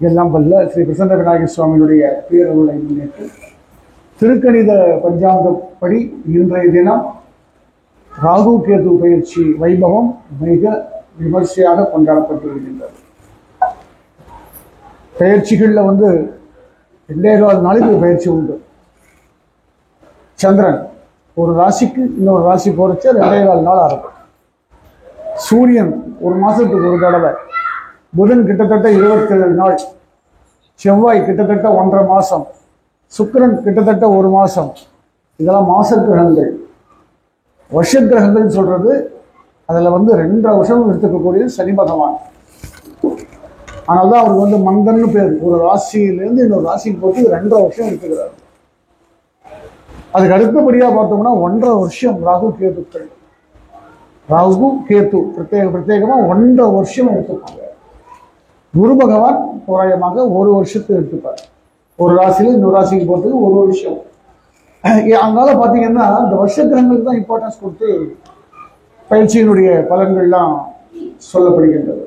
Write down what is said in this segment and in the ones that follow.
எல்லாம் வல்ல ஸ்ரீ பிரசன்ன விநாயகர் சுவாமியுடைய பேரருளை முன்னிட்டு திருக்கணித பஞ்சாங்கப்படி இன்றைய தினம் ராகு கேது பயிற்சி வைபவம் மிக விமர்சையாக கொண்டாடப்பட்டு வருகின்றது. பயிற்சிகளில் 2.25 நாளைக்கு பயிற்சி உண்டு. சந்திரன் ஒரு ராசிக்கு இன்னொரு ராசி போறச்ச 2.25 நாள் ஆகும். சூரியன் ஒரு மாசத்துக்கு ஒரு தடவை, புதன் கிட்டத்தட்ட 27 நாள், செவ்வாய் கிட்டத்தட்ட 1.5 மாசம், சுக்கிரன் கிட்டத்தட்ட 1 மாசம். இதெல்லாம் மாச கிரகங்கள். வருஷ கிரகங்கள் சொல்றது அதில் 2.5 வருஷம் எடுத்துக்கக்கூடிய சனி பகவான். அதனால்தான் அவருக்கு மந்தன்னு பேர். ஒரு ராசியிலேருந்து இன்னொரு ராசிக்கு போட்டு 2.5 வருஷம் எடுத்துக்கிறார். அதுக்கு அடுத்தபடியாக பார்த்தோம்னா 1.5 வருஷம் ராகு கேதுக்கள். ராகு கேது பிரத்யேகமாக 1.5 வருஷம் எடுத்துப்பாங்க. குரு பகவான் தோராயமாக 1 வருஷத்துக்கு எடுத்துப்பார். ஒரு ராசியில இன்னொரு ராசிக்கு போகிறதுக்கு 1 வருஷம். அதனால பார்த்தீங்கன்னா இந்த வருஷ கிரகங்களுக்கு தான் இம்பார்ட்டன்ஸ் கொடுத்து பயிற்சியினுடைய பலன்கள்லாம் சொல்லப்படுகின்றது.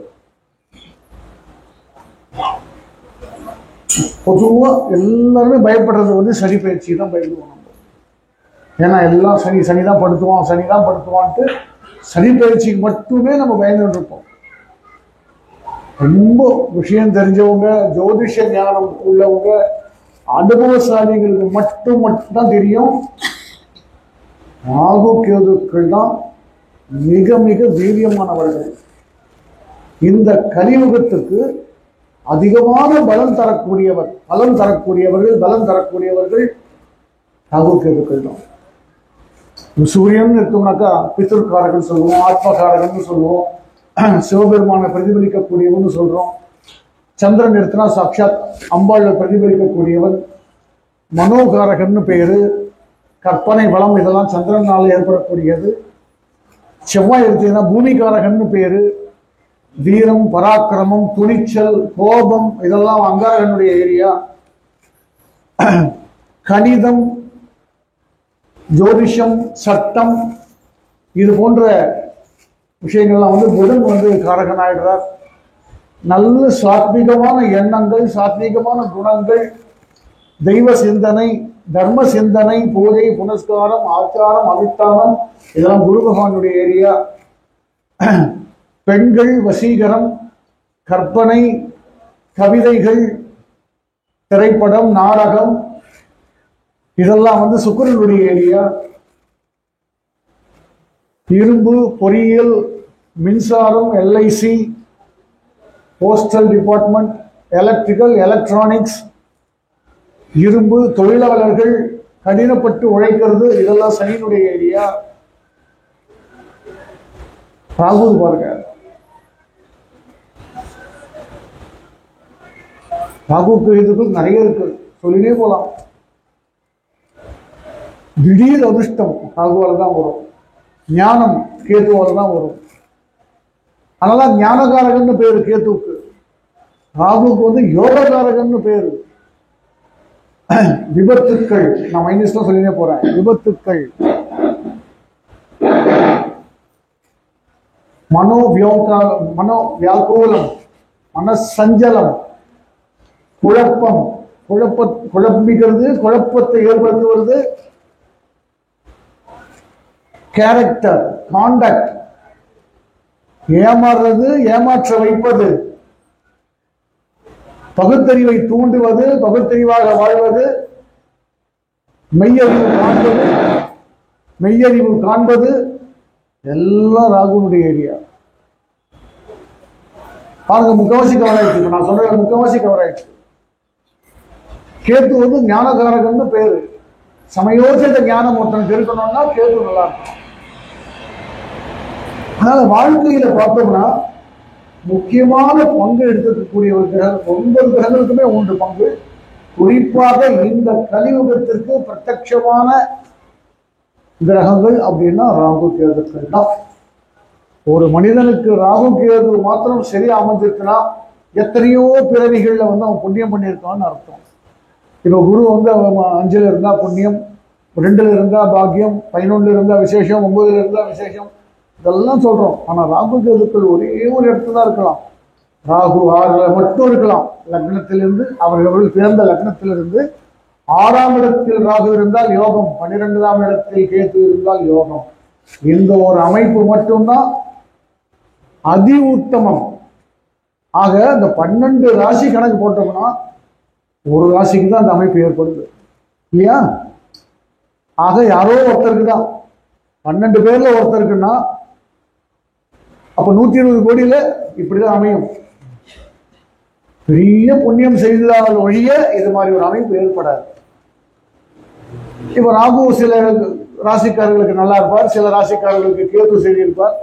பொதுவாக எல்லாருமே பயப்படுறது சனி பயிற்சி தான் பயப்படுவாங்க. ஏன்னா எல்லாம் சனி தான் படுத்துவான்ட்டு சனி பயிற்சிக்கு மட்டுமே நம்ம பயந்துட்டு இருப்போம். ரொம்ப விஷயம் தெரிஞ்சவங்க, ஜோதிஷ ஞானம் உள்ளவங்க, அனுபவசாலிகளுக்கு மட்டும் தான் தெரியும். ராகு கேதுக்கள் தான் மிக மிக வீரியமானவர்கள். இந்த கலியுகத்துக்கு அதிகமான பலம் தரக்கூடியவர்கள் ராகு கேதுக்கள் தான். சூரியன் எடுத்தோம்னாக்கா பித்ருக்காரகன் சொல்லுவோம், ஆத்மகாரகன் சொல்லுவோம், சிவபெருமான பிரதிபலிக்கக்கூடியவன் சொல்றோம். சந்திரன் எடுத்தனா சாட்சாத் அம்பாள பிரதிபலிக்கக்கூடியவன். மனோகாரகன்னு பேரு. கற்பனை வளம் இதெல்லாம் சந்திரனால் ஏற்படக்கூடியது. செவ்வாய் எடுத்தீங்கன்னா பூமிகாரகன்னு பேரு. வீரம், பராக்கிரமம், துணிச்சல், கோபம் இதெல்லாம் அங்காரகனுடைய ஏரியா. கணிதம், ஜோதிஷம், சட்டம் இது போன்ற விஷயங்கள்லாம் புதன் காரகன் ஆயிடுறார். நல்ல சாத்வீகமான எண்ணங்கள், சாத்வீகமான குணங்கள், தெய்வ சிந்தனை, தர்ம சிந்தனை, பூஜை, புனஸ்காரம், ஆச்சாரம், அனுஷ்டானம் இதெல்லாம் குரு பகவானுடைய ஏரியா. பெண்கள், வசீகரம், கற்பனை, கவிதைகள், திரைப்படம், நாடகம் இதெல்லாம் சுக்கிரனுடைய ஏரியா. இரும்பு, பொறியியல், மின்சாரம், LIC, postal department, electrical, electronics, இரும்பு, தொழிலாளர்கள், கடினப்பட்டு உழைக்கிறது இதெல்லாம் சனியினுடைய ஏரியா. ராகு பாருங்க, ராகுக்கு இதுக்கு நிறைய இருக்கு, சொல்லினே போலாம். திடீர் அதிர்ஷ்டம் ராகுவால தான் வரும். ஞானம் கேதுவால தான் வரும். அதனால ஞானகாரகன்னு பேரு கேதுவுக்கு. ராகுக்கு யோககாரகன்னு பேரு. விபத்துக்கள் நான் மைனஸ்ல சொல்லினே போறேன். விபத்துக்கள், மனோவியாக்குலம், மனசஞ்சலம், குழப்பிக்கிறது, குழப்பத்தை ஏற்படுத்துவது, கேரக்டர், காண்டக்ட், ஏமாறுறது, ஏமாற்ற வைப்பது, பகுத்தறிவை தூண்டுவது, பகுத்தறிவாக வாழ்வது, மெய்யறிவு காண்பது எல்லாம் ராகுனுடைய ஏரியா. பாருங்க, முக்கவாசி கவர் ஆயிடுச்சு. நான் சொல்ற முக்கவாசி கவர் ஆயிடுச்சு. கேத்து ஞானகாரகன்னு பேரு. சமயோசித ஞானம் ஒருத்தனுக்கு இருக்கணும்னா கேது நல்லா இருக்கும். அதனால வாழ்க்கையில பார்த்தோம்னா முக்கியமான பங்கு எடுத்துக்கக்கூடியவர்கள் 9 கிரகங்களுக்குமே உண்டு பங்கு. குறிப்பாக இந்த கலியுகத்திற்கு பிரத்யட்சமான கிரகங்கள் அப்படின்னா ராகு கேதுக்கள் தான். ஒரு மனிதனுக்கு ராகு கேது மாத்திரம் சரியா அமைஞ்சிருக்குன்னா எத்தனையோ பிறவிகள்ல அவன் புண்ணியம் பண்ணியிருக்கான்னு அர்த்தம். இப்போ குரு 5ல் இருந்தா புண்ணியம், 2ல் இருந்தா பாக்கியம், 11ல் இருந்தா விசேஷம், 9ல் இருந்தா விசேஷம் இதெல்லாம் சொல்றோம். ஆனா ராகு கேதுக்கள் ஒரே ஒரு இடத்துல தான் இருக்கலாம். ராகு 6ல மட்டும் இருக்கலாம். லக்னத்திலிருந்து அவர்கள் பிறந்த லக்னத்திலிருந்து 6ஆம் இடத்தில் ராகு இருந்தால் யோகம், 12ஆம் இடத்தில் கேது இருந்தால் யோகம். இந்த ஒரு அமைப்பு மட்டும்தான் அதி உத்தமம். ஆக இந்த 12 ராசி கணக்கு போட்டோம்னா ஒரு ராசிக்கு தான் அந்த அமைப்பு ஏற்படுது இல்லையா? ஆக யாரோ ஒருத்தருக்கு தான், 12 பேர்ல ஒருத்தருக்குன்னா அப்ப 120 கோடியில இப்படிதான் அமையும். பெரிய புண்ணியம் செய்தால் ஒழிய இது மாதிரி ஒரு அமைப்பு ஏற்படாது. இப்ப ராகு சில ராசிக்காரர்களுக்கு நல்லா இருப்பார், சில ராசிக்காரர்களுக்கு கேது சரி இருப்பார்.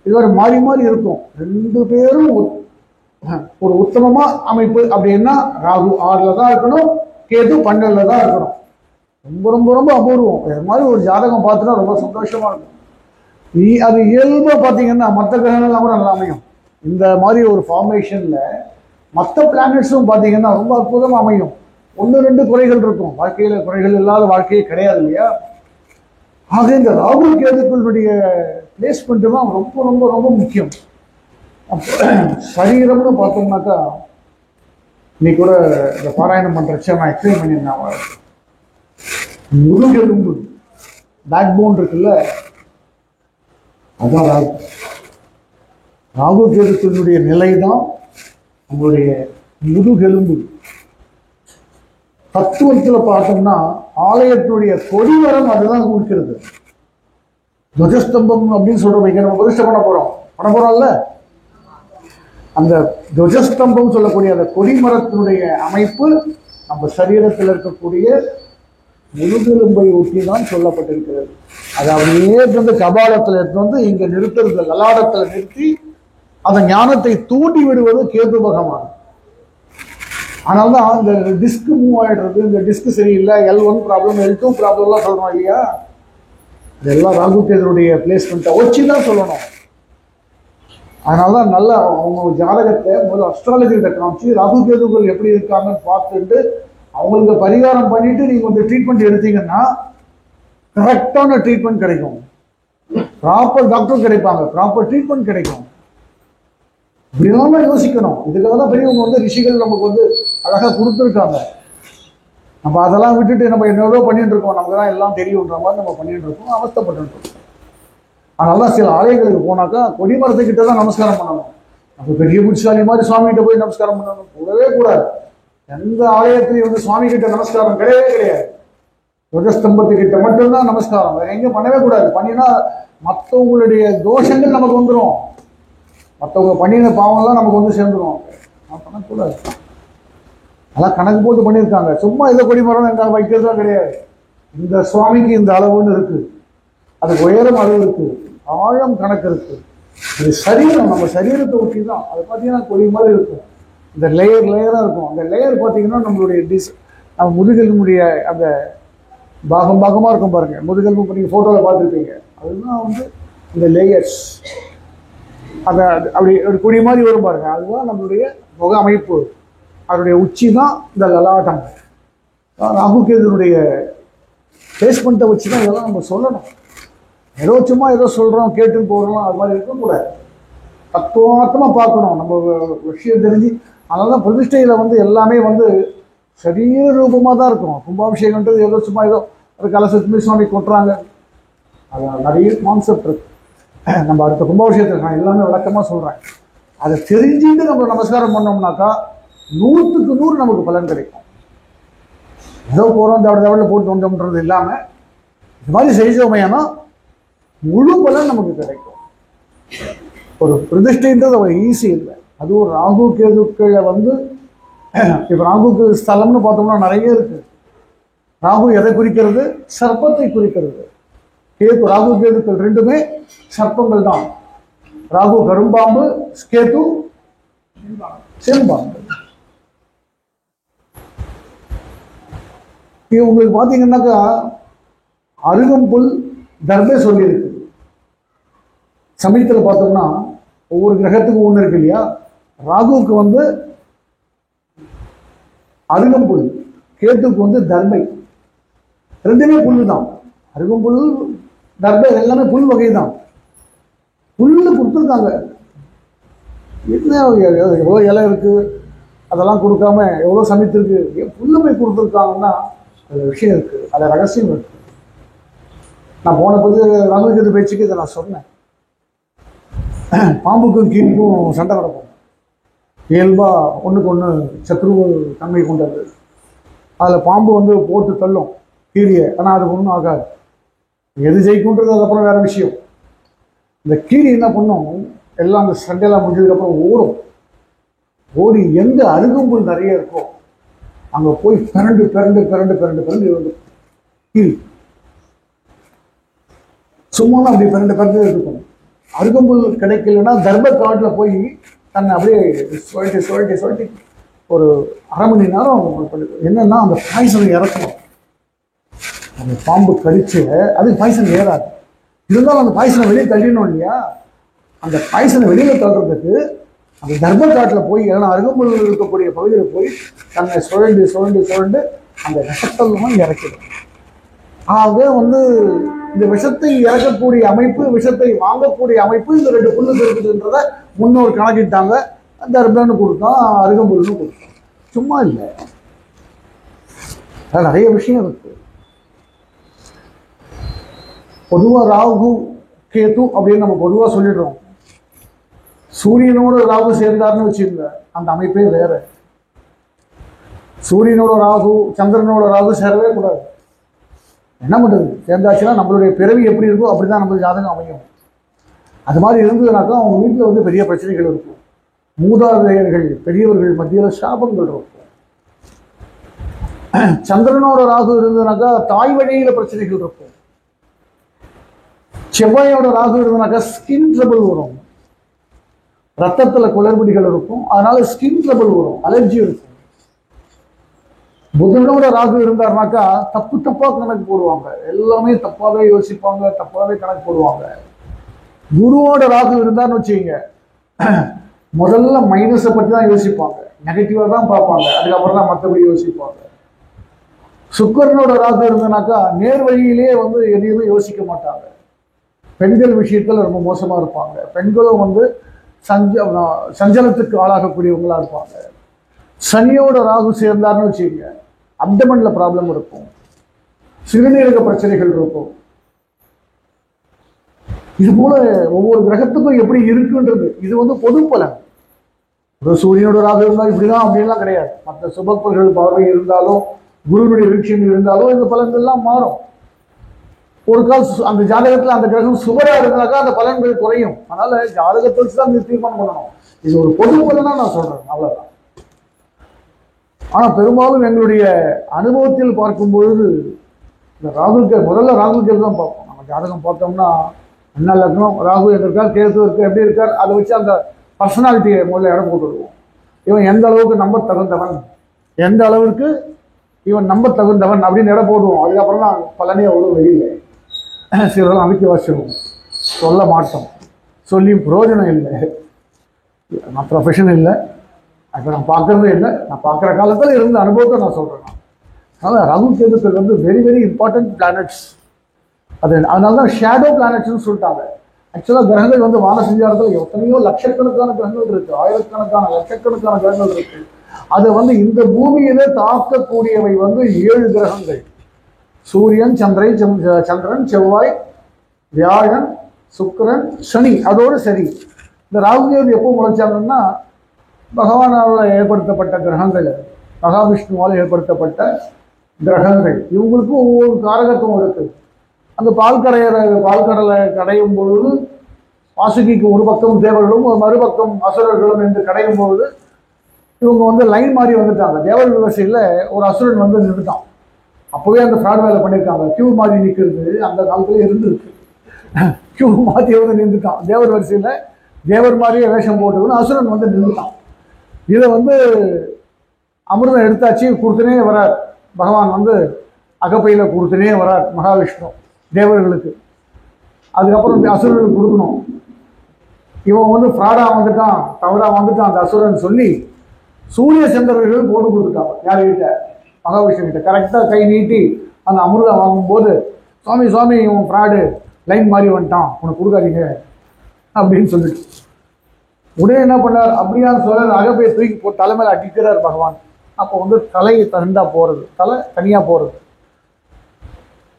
இது மாதிரி மாறி மாறி இருக்கும். 2 பேரும் ஒரு உத்தமமா அமைப்பு அப்படின்னா ராகு 6ல தான் இருக்கணும், கேது 12ல தான் இருக்கணும். ரொம்ப ரொம்ப ரொம்ப அபூர்வம். இது மாதிரி ஒரு ஜாதகம் பார்த்தோன்னா ரொம்ப சந்தோஷமா இருக்கும். அது இயல்பா பார்த்தீங்கன்னா மற்ற கிரகங்கள்லாம் கூட நல்லா அமையும். இந்த மாதிரி ஒரு ஃபார்மேஷன்ல மற்ற பிளானட்ஸும் பார்த்தீங்கன்னா ரொம்ப அற்புதமா அமையும். 1-2 குறைகள் இருக்கும். வாழ்க்கையில குறைகள் இல்லாத வாழ்க்கையே கிடையாது இல்லையா? ஆக இந்த ராகு கேதுக்களுடைய பிளேஸ்மெண்ட் தான் ரொம்ப ரொம்ப ரொம்ப முக்கியம். சரீரம்னு பார்த்தோம்னாக்கா இன்னைக்கு கூட இந்த பாராயணம் பண்றச்ச நான் எக்ஸ்பிளைன் பண்ணியிருந்தேன். முதுகெலும்பு பேக் போன் இருக்குல்ல, அதான் ராகு. ராகு கேதுக்களுடைய நிலை தான் நம்மளுடைய முதுகெலும்பு. தத்துவத்துல பார்த்தோம்னா ஆலயத்தினுடைய கொடிமரம் அதுதான் கொடுக்கிறது. துவஜஸ்தம்பம் அப்படின்னு சொல்றோம். இங்க நம்ம பிரதிஷ்டை பண்ண போறோம்ல, அந்த துவஜஸ்தம்பம் சொல்லக்கூடிய அந்த கொடிமரத்தினுடைய அமைப்பு நம்ம சரீரத்தில் இருக்கக்கூடிய முதுகெலும்பை ஒட்டி தான் சொல்லப்பட்டிருக்கிறது. அது அப்படியே வந்து கபாலத்தில் எடுத்து வந்து இங்க நிறுத்துறது, லலாடத்தில் நிறுத்தி அந்த ஞானத்தை தூண்டி விடுவது கேது பகவான். ஆனால்தான் இந்த டிஸ்க் மூவ் ஆயிடுறது, இந்த டிஸ்க் சரியில்லை, L1 ப்ராப்ளம், L2 ப்ராப்ளம்லாம் சொல்றோம் இல்லையா? இதெல்லாம் ராகு கேதுடைய பிளேஸ்மெண்ட்டை வச்சு தான் சொல்லணும். அதனாலதான் நல்ல அவங்க ஜாதகத்தை முதல்ல அஸ்ட்ராலஜிகிட்ட காமிச்சு ராகு கேதுகள் எப்படி இருக்காங்கன்னு பார்த்துட்டு அவங்களுக்கு பரிகாரம் பண்ணிட்டு நீங்க வந்து ட்ரீட்மெண்ட் எடுத்தீங்கன்னா கரெக்டான ட்ரீட்மெண்ட் கிடைக்கும். ப்ராப்பர் டாக்டர் கிடைப்பாங்க, ப்ராப்பர் ட்ரீட்மெண்ட் கிடைக்கும். இப்படிலாம் யோசிக்கணும். இதுக்காக தான் பெரியவங்க வந்து ரிஷிகள் நமக்கு வந்து அழகா கொடுத்துருக்காங்க. நம்ம அதெல்லாம் விட்டுட்டு நம்ம என்னென்னோ பண்ணிட்டு இருக்கோம், நமக்கு தான் எல்லாம் தெரியுன்ற மாதிரி நம்ம பண்ணிட்டு இருக்கோம், அவஸ்தப்பட்டு இருக்கோம். அதனால சில ஆலயங்களுக்கு போனாக்கா கொடிமரத்துக்கிட்ட தான் நமஸ்காரம் பண்ணணும். நம்ம பெரிய புட்சாலி மாதிரி சுவாமி கிட்ட போய் நமஸ்காரம் பண்ணணும் கூடவே கூடாது. எந்த ஆலயத்திலையும் வந்து சுவாமி கிட்ட நமஸ்காரம் கிடையவே கிடையாது. துவஜஸ்தம்பத்துக்கிட்ட மட்டும்தான் நமஸ்காரம், வேற எங்கேயும் பண்ணவே கூடாது. பண்ணினா மற்றவங்களுடைய தோஷங்கள் நமக்கு வந்துடும், மற்றவங்க பண்ணின பாவம்லாம் நமக்கு வந்து சேர்ந்துடும். பண்ணக்கூடாது. அதெல்லாம் கணக்கு போட்டு பண்ணியிருக்காங்க. சும்மா இதை கொடிமரம் எங்க வைக்கிறதுலாம் கிடையாது. இந்த சுவாமிக்கு இந்த அளவுன்னு இருக்கு, அதுக்கு உயரம் அளவு இருக்கு, ஆழம் கணக்கு இருக்கு. இது சரீரம், நம்ம சரீரத்தை ஒட்டி தான். அது பார்த்தீங்கன்னா கொடி மாதிரி இருக்கும், இந்த லேயராக இருக்கும். அந்த லேயர் பார்த்தீங்கன்னா நம்மளுடைய நம்ம முதுகெலும்புடைய அந்த பாகமாக இருக்கும் பாருங்க. முதுகெலும்பு நீங்கள் ஃபோட்டோவில் பார்த்துருப்பீங்க, அதுதான் வந்து இந்த லேயர்ஸ். அதை அப்படி ஒரு கொடி மாதிரி வரும் பாருங்க, அதுதான் நம்மளுடைய முக அமைப்பு. அதனுடைய உச்சி தான் இந்த லலாட்டம். ராகு கேதுனுடைய பிளேஸ்மெண்ட்டை வச்சு தான் இதெல்லாம் நம்ம சொல்லணும். ஏதோ சும்மா ஏதோ சொல்கிறோம் கேட்டுன்னு போகிறோம் அது மாதிரி இருக்கக்கூடாது. தத்துவார்த்தமாக பார்க்கணும், நம்ம விஷயம் தெரிஞ்சு. அதனால தான் பிரதிஷ்டையில் வந்து எல்லாமே வந்து சரீர ரூபமாக தான் இருக்கும். கும்பாபிஷேகன்றது ஏதோ சும்மா ஏதோ ஒரு கலசத்துமே சுவாமி கொட்டுறாங்க, அது நிறைய கான்செப்ட் இருக்கு. நம்ம அடுத்த கும்பாபிஷேகத்தில் நான் எல்லாமே விளக்கமாக சொல்கிறேன். அதை தெரிஞ்சுட்டு நம்ம நமஸ்காரம் பண்ணோம்னாக்கா 100க்கு 100 நமக்கு பலன் கிடைக்கும். ஏதோ போகிறோம் தவறில் போட்டு வந்தோம்ன்றது இல்லாமல் இது மாதிரி செய்தோமையானா முழு பலன் நமக்கு கிடைக்கும். ஒரு பிரதிஷ்டைன்றது அவ்வளோ ஈஸி இல்லை. அதுவும் ராகு கேதுக்களை வந்து இப்போ ராகுக்கு ஸ்தலம்னு பார்த்தோம்னா நிறைய இருக்கு. ராகு எதை குறிக்கிறது? சர்ப்பத்தை குறிக்கிறது. கேது, ராகு கேதுக்கள் ரெண்டுமே சர்ப்பங்கள் தான். ராகு கரும்பாம்பு, கேது செம்பாம்பு. உங்களுக்கு பார்த்தீங்கன்னாக்கா அருகம்புல் தர்பை சொல்லியிருக்கு. சமயத்தில் பார்த்தோம்னா ஒவ்வொரு கிரகத்துக்கும் ஒன்று இருக்கு இல்லையா? ராகுவுக்கு வந்து அருகம்புல், கேத்துக்கு வந்து தர்பை. ரெண்டுமே புல்லு தான். அருகம்புல் தர்பை எல்லாமே புல் வகை தான். புல்லு கொடுத்துருக்காங்க. என்ன எவ்வளோ இலை இருக்குது அதெல்லாம் கொடுக்காம எவ்வளோ சமைத்திருக்கு, புல்லுமை கொடுத்துருக்காங்கன்னா அதில் விஷயம் இருக்குது, அதில் ரகசியம் இருக்குது. நான் போன போது ராகுல் பேச்சுக்கு இதை நான் சொன்னேன். பாம்புக்கும் கீரிக்கும் சண்டை நடக்கும், இயல்பாக ஒன்றுக்கு ஒன்று சத்ருவ தன்மை கொண்டது. அதில் பாம்பு வந்து போட்டு தள்ளும் கீரியை, ஆனால் அதுக்கு ஒன்றும் ஆகாது. எது ஜெயிக்கும்ன்றது அதுக்கப்புறம் வேறு விஷயம். இந்த கீரி என்ன பண்ணும், எல்லாம் அந்த சண்டையெல்லாம் முடிஞ்சதுக்கப்புறம் ஓடும். ஓடி எங்கே அருகம்புல் நிறைய இருக்கோ அங்கே போய் பிறண்டு பிறண்டு பிறண்டு பிறண்டு பிறண்டு வந்து கீரி சும்மா அப்படி பிறண்டு பிறண்டு இருக்கும். அருகம்புல் கிடைக்கலன்னா தர்ப காட்டில் போய் தன்னை அப்படியே சுழட்டி சுழட்டி சுழட்டி ஒரு அரை மணி நேரம் என்னன்னா அந்த பாய்சனை இறக்கணும். அந்த பாம்பு கடிச்சு அதுக்கு பாய்சன் ஏறாது, இருந்தாலும் அந்த பாய்சனை வெளியே தள்ளிடணும் இல்லையா. அந்த பாய்சனை வெளியில் தள்ளுறதுக்கு அந்த தர்ப காட்டில் போய் ஏன்னா அருகம்புல் இருக்கக்கூடிய பகுதியில் போய் தன்னை சுழண்டு சுழண்டு சுழண்டு அந்த விஷத்தெல்லாம் இறக்கிடும். ஆக வந்து இந்த விஷத்தை இறக்கக்கூடிய அமைப்பு, விஷத்தை வாங்கக்கூடிய அமைப்பு இந்த 2 புல்லுக்கு இருக்குதுன்றத முன்னோர் கணக்கிட்டாங்க. தர்பன்னு கொடுத்தான், அருகம்புல்னு கொடுத்தான். சும்மா இல்லை, நிறைய விஷயம் இருக்கு. பொதுவாக ராகு கேது அப்படின்னு நம்ம பொதுவாக சொல்லிடுறோம். சூரியனோட ராகு சேர்ந்தார்னு வச்சுக்கோங்க, அந்த அமைப்பே வேற. சூரியனோட ராகு சந்திரனோட ராகு சேரவே கூடாது. என்ன பண்ணுறது, சேர்ந்தாச்சுன்னா நம்மளுடைய பிறவி எப்படி இருக்கோ அப்படி தான் நம்மளுக்கு ஜாதகம் அமையும். அது மாதிரி இருந்ததுனாக்கா அவங்க வீட்டில் வந்து பெரிய பிரச்சனைகள் இருக்கும். மூதாதையர்கள் பெரியவர்கள் மத்தியில் சாபங்கள் இருக்கும். சந்திரனோட ராகு இருந்ததுனாக்கா தாய் வழியில பிரச்சனைகள் இருக்கும். செவ்வாயோட ராகு இருந்ததுனாக்கா ஸ்கின் ட்ரபிள் வரும், ரத்தத்தில் குளறுபடிகள் இருக்கும், அதனால ஸ்கின் ட்ரபிள் வரும், அலர்ஜி இருக்கும். புதனோட ராகு இருந்தாருனாக்கா தப்பு தப்பா கணக்கு போடுவாங்க, எல்லாமே தப்பாவே யோசிப்பாங்க, தப்பாவே கணக்கு போடுவாங்க. குருவோட ராகு இருந்தான்னு வச்சுக்கோங்க, முதல்ல மைனஸை பற்றி தான் யோசிப்பாங்க, நெகட்டிவா தான் பார்ப்பாங்க, அதுக்கப்புறம் தான் மற்றபடி யோசிப்பாங்க. சுக்கரனோட ராகு இருந்தனாக்கா நேர் வழியிலேயே வந்து எதையுமே யோசிக்க மாட்டாங்க. பெண்கள் விஷயத்துல ரொம்ப மோசமா இருப்பாங்க. பெண்களும் வந்து சஞ்சலத்துக்கு ஆளாகக்கூடியவங்களா இருப்பாங்க. சனியோட ராகு சேர்ந்தார்னு வச்சுக்கோங்க, அப்டமன்ல ப்ராப்ளம் இருக்கும், சிறுநீரக பிரச்சனைகள் இருக்கும். இது போல ஒவ்வொரு கிரகத்துக்கும் எப்படி இருக்குன்றது இது வந்து பொது பலன். ஒரு சூரியனோட ராகு இருந்தால் இப்படிதான் அப்படின்லாம் கிடையாது. மற்ற சுபப்பர்கள் பார்வை இருந்தாலும் குருனுடைய வீழ்ச்சியம் இருந்தாலும் இந்த பலன்கள்லாம் மாறும். ஒரு கால் அந்த ஜாதகத்தில் அந்த கிரகம் சுவரா இருந்தாக்கா அந்த பலன்கள் குறையும். அதனால ஜாதகத்தை வச்சு தான் தீர்மானம் பண்ணணும். இது ஒரு பொது பலனா நான் சொல்றேன், அவ்வளவுதான். ஆனா பெரும்பாலும் எங்களுடைய அனுபவத்தில் பார்க்கும் பொழுது இந்த முதல்ல ராகுல்கேது தான் பார்ப்போம். நம்ம ஜாதகம் பார்த்தோம்னா என்ன லக்னம், ராகு எங்க இருக்கார், கேது இருக்கு, எப்படி இருக்கார், அதை வச்சு அந்த பர்சனாலிட்டியை முதல்ல இடம் போட்டு விடுவோம். இவன் எந்த அளவுக்கு நம்ப தகுந்தவன், எந்த அளவுக்கு இவன் நம்ப தகுந்தவன் அப்படின்னு இடம் போடுவோம். அதுக்கப்புறம் தான் பலனே அவ்வளோ வெளியில சிலரெல்லாம் அமைக்க வச்சிருவோம், சொல்ல மாட்டோம், சொல்லி பிரயோஜனம் இல்லை. நான் ப்ரொஃபஷன் இல்லை, இப்போ நான் பார்க்கறதே இல்லை. நான் பார்க்குற காலத்தில் இருந்த அனுபவத்தை நான் சொல்கிறேன். அதனால் ராகு கேதுக்கள் வந்து வெரி வெரி இம்பார்ட்டன்ட் பிளானட்ஸ். அதனால தான் ஷேடோ பிளானட்ஸ்னு சொல்லிட்டாங்க. ஆக்சுவலாக கிரகங்கள் வந்து வான சஞ்சாரத்தில் எத்தனையோ லட்சக்கணக்கான கிரகங்கள் இருக்கு, ஆயிரக்கணக்கான லட்சக்கணக்கான கிரகங்கள் இருக்கு. அதை வந்து இந்த பூமியில தாக்கக்கூடியவை வந்து 7 கிரகங்கள்: சூரியன், சந்திரன், செவ்வாய், வியாழன், சுக்கிரன், சனி. அதோடு சரி. இந்த ராகுகேது எப்போ முளைச்சாங்கன்னா பகவானால் ஏற்படுத்தப்பட்ட கிரகங்கள், மகாவிஷ்ணுவால் ஏற்படுத்தப்பட்ட கிரகங்கள். இவங்களுக்கும் ஒவ்வொரு காரகத்துவம் இருக்கு. அந்த பால்கடலை கடையும் பொழுது வாசுகிக்கு ஒரு பக்கம் தேவர்களும் மறுபக்கம் அசுரர்களும் என்று கடையும் பொழுது இவங்க வந்து லைன் மாறி வந்துட்டாங்க. தேவர்கள் வரிசையில் ஒரு அசுரன் வந்து நின்றுட்டான். அப்போவே அந்த ஃப்ராட் வேலை பண்ணியிருக்காங்க. கியூ மாறி நிற்கிறது அந்த காலத்துல இருந்துருக்கு. கியூ மாற்றி வந்து நின்றுட்டான். தேவர் வரிசையில் தேவர் மாதிரியே வேஷம் போட்டுக்கணும், அசுரன் வந்து நின்றுட்டான். இதை வந்து அமிர்தம் எடுத்தாச்சு, கொடுத்துனே வரார் பகவான். வந்து அகப்பையில் கொடுத்துனே வரார் மகாவிஷ்ணு தேவர்களுக்கு. அதுக்கப்புறம் அசுரனுக்கு கொடுக்கணும். இவன் வந்து ஃப்ராடாக வந்துட்டான், தவறாக வந்துட்டான் அந்த அசுரன் சொல்லி சூரிய சந்திரர்கள் போட்டு கொடுத்துட்டாங்க. யாருக்கிட்ட? மகாவிஷ்ணு கிட்ட. கரெக்டாக கை நீட்டி அந்த அமிர்தம் வாங்கும்போது, சுவாமி சுவாமி இவன் ஃப்ராடு, லைன் மாறி வந்துட்டான், உனக்கு கொடுக்காதீங்க அப்படின்னு சொல்லிட்டு உடனே என்ன பண்ணார், அப்படியான்னு சொல்ற அகப்பையை தூக்கி போட்டு தலைமையில அடிக்கிறார் பகவான். அப்போ வந்து தலையை தண்டா போறது, தலை தனியா போறது.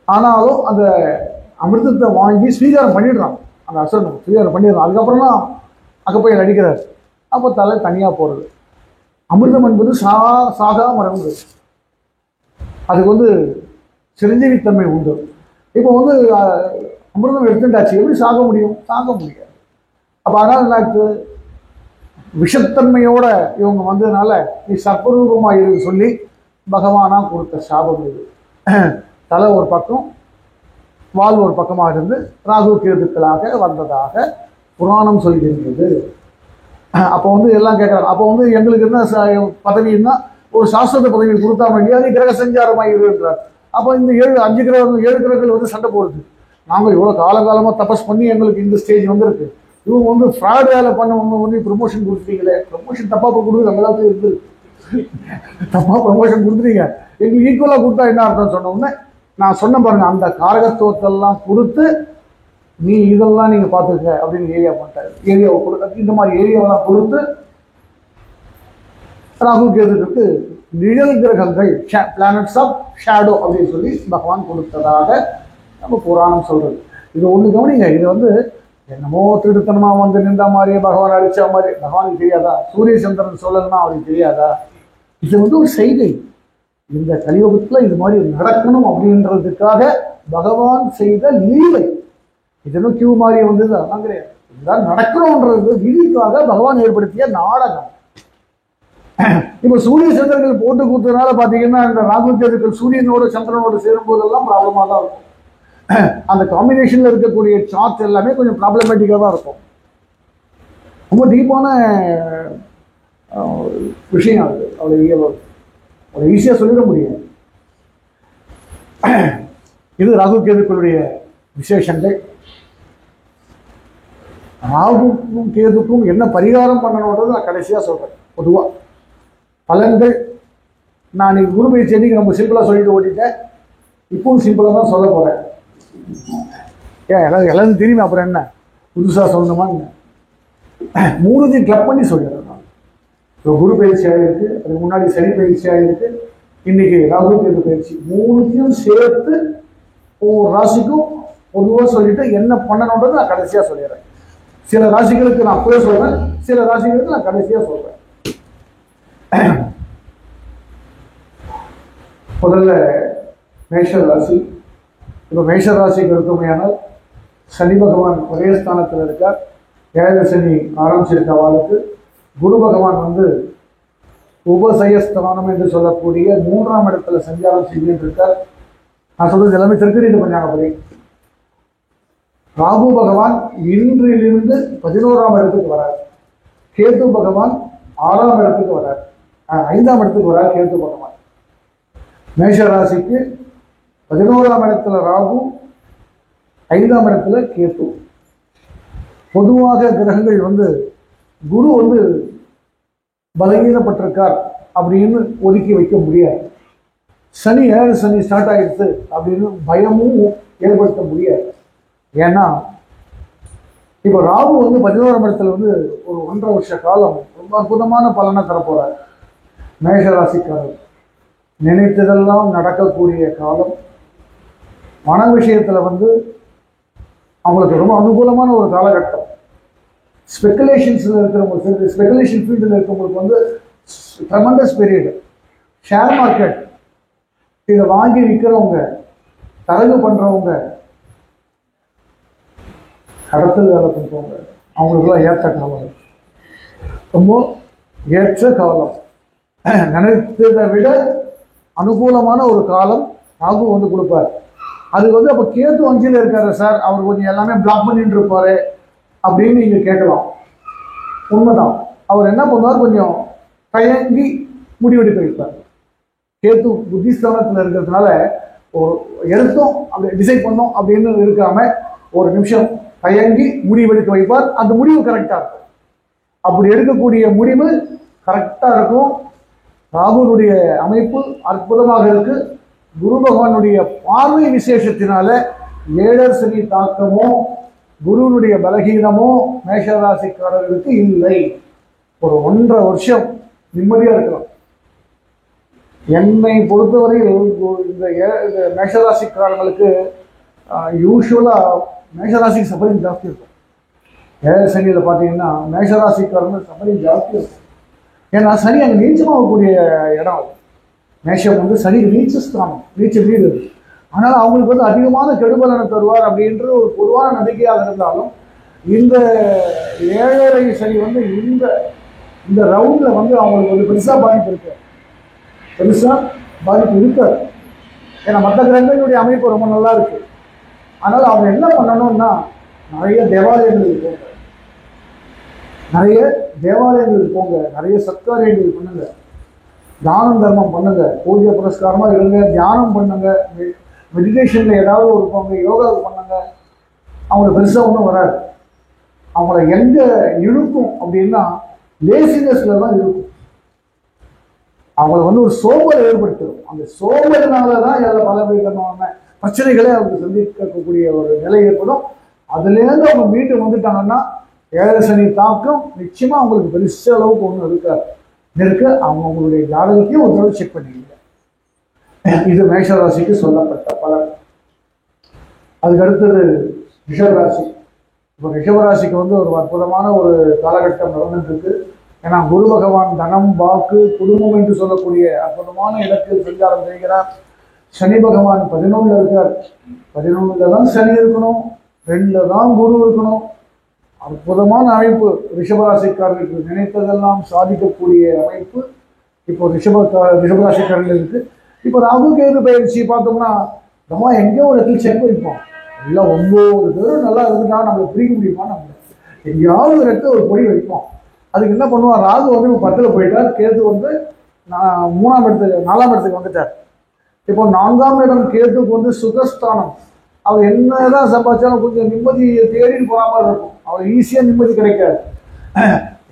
ஆனாலும் அந்த அமிர்தத்தை வாங்கி ஸ்வீகாரம் பண்ணிடுறான், அந்த அசுரன் ஸ்வீகாரம் பண்ணிடுறான். அதுக்கப்புறம் தான் அகப்பையில் அடிக்கிறார். அப்போ தலை தனியா போறது. அமிர்தம் என்பது சாகா மரபு, அதுக்கு வந்து சிரஞ்சீவித்தன்மை உண்டு. இப்போ வந்து அமிர்தம் எடுத்துட்டாச்சு, எப்படி சாக முடியும்? சாக முடியாது. அப்போ அதனால என்ன, விஷத்தன்மையோட இவங்க வந்ததுனால நீ சர்ப்பரூபமாக இருந்து சொல்லி பகவானா கொடுத்த சாபம் இது. தலை ஒரு பக்கம், வால் ஒரு பக்கமாக இருந்து ராகு கேதுக்களாக வந்ததாக புராணம் சொல்கின்றது. அப்போ வந்து எல்லாம் கேட்குறாங்க, அப்போ வந்து எங்களுக்கு என்ன பதவின்னா ஒரு சாஸ்திர பதவி கொடுத்தா வேண்டிய கிரக சஞ்சாரமாக இருன்றார். அப்போ இந்த 7 கிரகங்கள் வந்து சண்டை போடுது. நாங்கள் இவ்வளோ காலகாலமாக தபஸ் பண்ணி எங்களுக்கு இந்த ஸ்டேஜ் வந்துருக்கு, இவங்க வந்து ஃப்ராட் வேலை பண்ணவங்க வந்து ப்ரொமோஷன் கொடுத்துட்டீங்களே, ப்ரொமோஷன் தப்பாக கொடுக்குறது நம்ம தான் இருந்து தப்பாக ப்ரொமோஷன் கொடுத்துட்டீங்க, எங்களுக்கு ஈக்குவலாக கொடுத்தா என்ன அர்த்தம் சொன்ன உடனே நான் சொன்ன பாருங்க, அந்த காரகத்துவத்தெல்லாம் கொடுத்து நீ இதெல்லாம் நீங்கள் பார்த்துக்க அப்படின்னு ஏரியா பண்ணிட்டாரு. ஏரியாவை கொடுத்து இந்த மாதிரி ஏரியாவெல்லாம் கொடுத்து ராகு கேதுக்கு நிழல் கிரகங்கள் பிளானட்ஸ் ஆஃப் ஷேடோ அப்படின்னு சொல்லி பகவான் கொடுத்ததாக நம்ம புராணம் சொல்றது. இது ஒன்று கவனிங்க, இது வந்து என்னமோ திருத்தனமா வந்து நின்ற மாதிரியே பகவான் அடிச்ச மாதிரி பகவானுக்கு தெரியாதா? சூரிய சந்திரன் சொல்லணும்னா அவருக்கு தெரியாதா? இது வந்து ஒரு செய்கை. இந்த கலியுகத்துல இது மாதிரி நடக்கணும் அப்படின்றதுக்காக பகவான் செய்த லீலை. இதனும் கியூ மாதிரி வந்தது அதெல்லாம் கிடையாது. இதுதான் நடக்கணும்ன்றது விதிக்காக பகவான் ஏற்படுத்திய நாடகம். இப்ப சூரிய சந்திரர்கள் போட்டு கொடுத்ததுனால பாத்தீங்கன்னா இந்த ராகு கேதுக்கள் சூரியனோட சந்திரனோட சேரும் போதெல்லாம் ப்ராப்ளமா தான் இருக்கும். அந்த காம்பினேஷன்ல இருக்கக்கூடிய சார்ட் எல்லாமே கொஞ்சம் ப்ராப்ளமேட்டிக்கா தான் இருக்கும். ரொம்ப டீப்பான விஷயம் அது. அவ்வளோ ஈஸியா சொல்லிட முடியாது. இது ராகு கேதுக்களுடைய விசேஷங்கள். ராகுக்கும் கேதுக்கும் என்ன பரிகாரம் பண்ணணுன்றது நான் கடைசியா சொல்றேன். பொதுவா பலன்கள் நான் இன்னைக்கு குரு பயிற்சி அன்னைக்கு ரொம்ப சிம்பிளா சொல்லிட்டு ஓட்டிட்டேன். இப்பவும் சிம்பிளா தான் சொல்ல போறேன். எல்லாரும் தெரியுமே, அப்புறம் என்ன புதுசா சொல்லணுமா? 3 கிளப் பண்ணி சொல்லிடுறேன். குரு பயிற்சி ஆகிருக்கு, அதுக்கு முன்னாடி சனி பயிற்சி ஆகிருக்கு, இன்னைக்கு ராகு கேது பயிற்சி. 3 சேர்த்து ஒவ்வொரு ராசிக்கும் பொதுவாக சொல்லிட்டு என்ன பண்ணணுன்றது நான் கடைசியா சொல்லிடுறேன். சில ராசிகளுக்கு நான் அப்பவே சொல்றேன், சில ராசிகளுக்கு நான் கடைசியா சொல்றேன். முதல்ல மேஷ ராசி. இப்போ மேஷ ராசிக்கு எடுத்தோமையானால் சனி பகவான் ஒரே ஸ்தானத்தில் இருக்கார். 7 சனி ஆரம்பிச்சிருக்க வாழ்க்கை. குரு பகவான் வந்து உபசயஸ்தானம் என்று சொல்லக்கூடிய 3ஆம் இடத்துல சஞ்சாரம் செய்துட்டு இருக்கார். நான் சொல்றது எல்லாமே திருக்கணித பஞ்சாங்கப்படி. ராகு பகவான் இன்றிலிருந்து 11ஆம் இடத்துக்கு வரார். கேது பகவான் 6ஆம் இடத்துக்கு வரார், 5ஆம் இடத்துக்கு வரார். கேது பகவான் மேஷ ராசிக்கு 11ஆம் இடத்துல ராகு, 5ஆம் இடத்துல கேது. பொதுவாக கிரகங்கள் வந்து குரு வந்து பலகீனப்பட்டிருக்கார் அப்படின்னு ஒதுக்கி வைக்க முடியாது. சனி 7 சனி ஸ்டார்ட் ஆயிடுச்சு அப்படின்னு பயமும் ஏற்படுத்த முடியாது. ஏன்னா இப்போ ராகு வந்து 11ஆம் இடத்துல வந்து ஒரு 1.5 வருஷ காலம் ரொம்ப அற்புதமான பலனை தரப்போறார். மேஷ ராசிக்காரர் நினைத்ததெல்லாம் நடக்கக்கூடிய காலம். மன விஷயத்துல வந்து அவங்களுக்கு ரொம்ப அனுகூலமான ஒரு காலகட்டம். ஸ்பெகுலேஷன்ஸ்ல இருக்கிறவங்க, ஸ்பெகுலேஷன் ஃபீல்டில் இருக்கிறவங்களுக்கு வந்து ட்ரெமண்டஸ் பீரியட். ஷேர் மார்க்கெட் இதை வாங்கி விற்கிறவங்க, தரகு பண்றவங்க, கடத்தல் வேலை பண்றவங்க, அவங்களுக்குலாம் ஏற்ற காலம், ரொம்ப ஏற்ற காலம். நினைத்ததை விட அனுகூலமான ஒரு காலம் ராகு வந்து கொடுப்பார். அது வந்து அப்போ கேது 5ல் இருக்காரு சார், அவர் கொஞ்சம் எல்லாமே பிளாக் பண்ணிட்டு இருப்பாரு அப்படின்னு நீங்க கேட்கலாம். உண்மைதான். அவர் என்ன பண்ணுவார், கொஞ்சம் தயங்கி முடிவெடுக்க வைப்பார். கேது புத்திஸ்தானத்தில் இருக்கிறதுனால ஒரு எடுத்தோம் அப்படி டிசைட் பண்ணோம் அப்படின்னு இருக்காம ஒரு நிமிஷம் தயங்கி முடிவெடுக்க வைப்பார். அந்த முடிவு கரெக்டா இருக்கும். அப்படி எடுக்கக்கூடிய முடிவு கரெக்டா இருக்கும். ராகுனுடைய அமைப்பு அற்புதமாக இருக்கு. குரு பகவானுடைய பார்வை விசேஷத்தினால 7 சனி தாக்கமோ குருவினுடைய பலகீனமோ மேஷராசிக்காரர்களுக்கு இல்லை. ஒரு 1.5 வருஷம் நிம்மதியா இருக்கலாம். என்னை பொறுத்தவரையில் இந்த மேஷராசிக்காரர்களுக்கு யூஸ்வலா மேஷராசிக்கு சஃபரிங் ஜாஸ்தி இருக்கும். ஏழரை சனியில் பார்த்தீங்கன்னா மேஷராசிக்காரங்க சஃபரிங் ஜாஸ்தி இருக்கும். ஏன்னா சனி அங்கே நீச்சமாகக்கூடிய இடம் அது. மேஷம் வந்து சனி நீச்சஸ்தானம், நீச்ச வீடு. ஆனால் அவங்களுக்கு வந்து அதிகமான கெடுபலனை தருவார் அப்படின்ற ஒரு பொதுவான நம்பிக்கையாக இருந்தாலும் இந்த 7.5 சனி வந்து இந்த ரவுண்டில் வந்து அவங்களுக்கு வந்து பெருசாக பாதிப்பு இருக்கு, பெருசாக பாதிப்பு இருக்காது. ஏன்னா மற்ற கிரகங்களுடைய அமைப்பு ரொம்ப நல்லா இருக்கு. அதனால் அவங்க என்ன பண்ணணும்னா நிறைய தேவாலயங்களுக்கு போங்க, நிறைய சத்காரியங்கள் பண்ணுங்க, தானம் தர்மம் பண்ணுங்க, பூஜை புரஸ்காரமாக இருங்க, தியானம் பண்ணுங்க, மெடிடேஷனில் ஏதாவது ஒரு போங்க, யோகா பண்ணுங்க. அவங்களுக்கு பெருசாக ஒன்றும் வராது. அவங்கள எங்கே இழுக்கும் அப்படின்னா லேசினஸ்ல தான் இருக்கும். அவங்கள வந்து ஒரு சோம்பலை ஏற்படுத்தும். அந்த சோம்பலினால தான் எல்லா பலவிதமான பிரச்சனைகளை அவங்க சந்திக்கக்கூடிய ஒரு நிலை ஏற்படும். அதுலேருந்து அவங்க மீட்டு வந்துட்டாங்கன்னா 7 சனி தாக்கம் நிச்சயமாக அவங்களுக்கு பெருச அளவுக்கு ஒன்றும் இருக்க அவங்களுடைய ஜாதகத்தையும் ஒரு தடவை செக் பண்ணிக்கங்க. இது மேஷராசிக்கு சொல்லப்பட்ட பலன். அதுக்கு அடுத்தது ரிஷபராசி. இப்போ ரிஷபராசிக்கு வந்து ஒரு அற்புதமான ஒரு காலகட்டம் நடந்துட்டு இருக்கு. ஏன்னா குரு பகவான் தனம், வாக்கு, குடும்பம் என்று சொல்லக்கூடிய அற்புதமான இடத்தில் சஞ்சாரம் செய்கிறார். சனி பகவான் 11 இருக்கார். 11 தான் சனி இருக்கணும், 2 தான் குரு இருக்கணும். அற்புதமான அமைப்பு. ரிஷபராசிக்காரர்களுக்கு நினைத்ததெல்லாம் சாதிக்கக்கூடிய அமைப்பு இப்போ ரிஷபராசிக்காரர்களுக்கு. இப்போ ராகு கேது பயிற்சி பார்த்தோம்னா நம்ம எங்கேயோ ஒரு இடத்துல செக் வைப்போம். எல்லாம் 9 பேரும் நல்லா இருந்துட்டா நம்மளை பிரிக்க முடியுமா? நம்ம எங்கேயாவது ஒரு இடத்துல ஒரு பொடி வைப்போம். அதுக்கு என்ன பண்ணுவான், ராகு வந்து 10ல் போயிட்டார், கேது வந்து 4ஆம் இடத்துக்கு வந்துட்டார். இப்போ 4ஆம் இடம் கேதுக்கு வந்து சுகஸ்தானம். அவர் என்னதான் சம்பாதிச்சாலும் கொஞ்சம் நிம்மதியை தேடின்னு போகிற மாதிரி இருக்கும். அவர் ஈஸியாக நிம்மதி கிடைக்காது.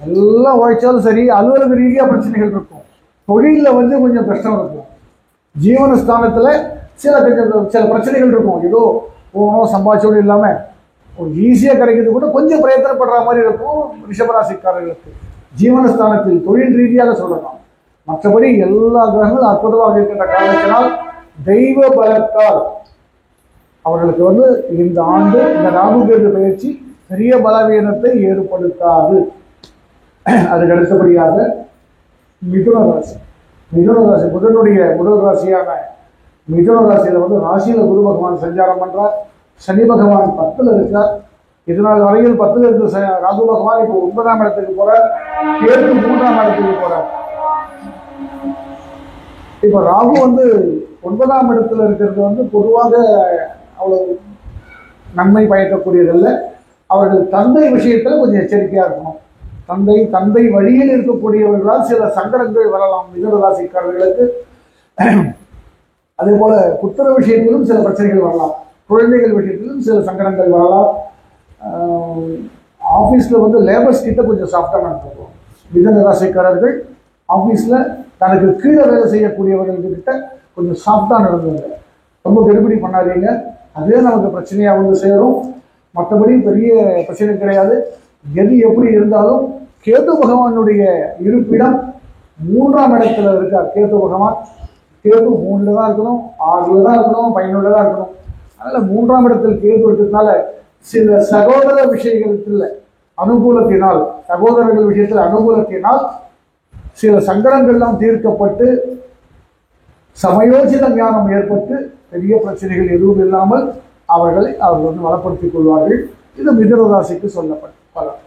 எல்லாம் உழைச்சாலும் சரி, அலுவலக ரீதியாக பிரச்சனைகள் இருக்கும், தொழிலில் வந்து கொஞ்சம் கஷ்டம் இருக்கும், ஜீவனஸ்தானத்தில் சில பிரச்சனைகள் இருக்கும். ஏதோ போகணும் சம்பாதிச்சோடு இல்லாமல் ஒரு ஈஸியாக கிடைக்கிறது கூட கொஞ்சம் பிரயத்தனப்படுற மாதிரி இருக்கும் ரிஷபராசிக்காரர்களுக்கு. ஜீவனஸ்தானத்தில் தொழில் ரீதியாக சொல்லலாம். மற்றபடி எல்லா கிரகங்களும் அற்புதமாக இருக்கின்ற காரணத்தினால் தெய்வ பலத்தால் அவர்களுக்கு வந்து இந்த ஆண்டு இந்த ராகு கேது பயிற்சி பெரிய பலவீனத்தை ஏற்படுத்தாது. அதுக்கு அடுத்தபடியாக மிதுன ராசி. முதல் ராசியான மிதுன ராசியில வந்து ராசியில குரு பகவான் சஞ்சாரம் பண்றார். சனி பகவான் 10ல் இருக்கார். இதனால் வரையில் 10ல் இருந்த ராகு பகவான் இப்போ 9ஆம் இடத்துக்கு போறார், கேது 3ஆம் இடத்துக்கு போறார். இப்போ ராகு வந்து 9ஆம் இடத்துல இருக்கிறது வந்து பொதுவாக அவ்வளவு நன்மை பயக்கக்கூடியதல்ல. அவர்கள் தந்தை விஷயத்துல கொஞ்சம் எச்சரிக்கையா இருக்கணும். தந்தை வழியில் இருக்கக்கூடியவர்களால் சில சங்கடங்கள் வரலாம் மிதுன ராசிக்காரர்களுக்கு. அதே போல புத்திர விஷயத்திலும் சில பிரச்சனைகள் வரலாம், குழந்தைகள் விஷயத்திலும் சில சங்கடங்கள் வரலாம். ஆஃபீஸில் வந்து லேபர்ஸ் கிட்ட கொஞ்சம் சாஃப்டாக நடந்துருவோம். மிதுன ராசிக்காரர்கள் ஆஃபீஸில் தனக்கு கீழே வேலை செய்யக்கூடியவர்கள்கிட்ட கொஞ்சம் சாஃப்டாக நடந்துங்க. ரொம்ப கெடுபிடி பண்ணாதீங்க, அதே நமக்கு பிரச்சனையாக வந்து சேரும். மற்றபடி பெரிய பிரச்சனை கிடையாது. எது எப்படி இருந்தாலும் கேது பகவானுடைய இருப்பிடம் 3ஆம் இடத்துல இருக்கார். கேது பகவான் கேது 3ல் தான் இருக்கணும், 6ல் தான் இருக்கணும், 11ல் தான் இருக்கணும். அதனால் 3ஆம் இடத்தில் கேது இருக்கிறதுனால சில சகோதர விஷயத்தில் அனுகூலத்தினால், சகோதரர்கள் விஷயத்தில் அனுகூலத்தினால் சில சங்கடங்கள்லாம் தீர்க்கப்பட்டு சமயோஜித ஞானம் ஏற்பட்டு பெரிய பிரச்சனைகள் எதுவும் இல்லாமல் அவர்கள் வந்து வளப்படுத்திக் கொள்வார்கள். இது மிதுன ராசிக்கு சொல்லப்பட்ட பலன்.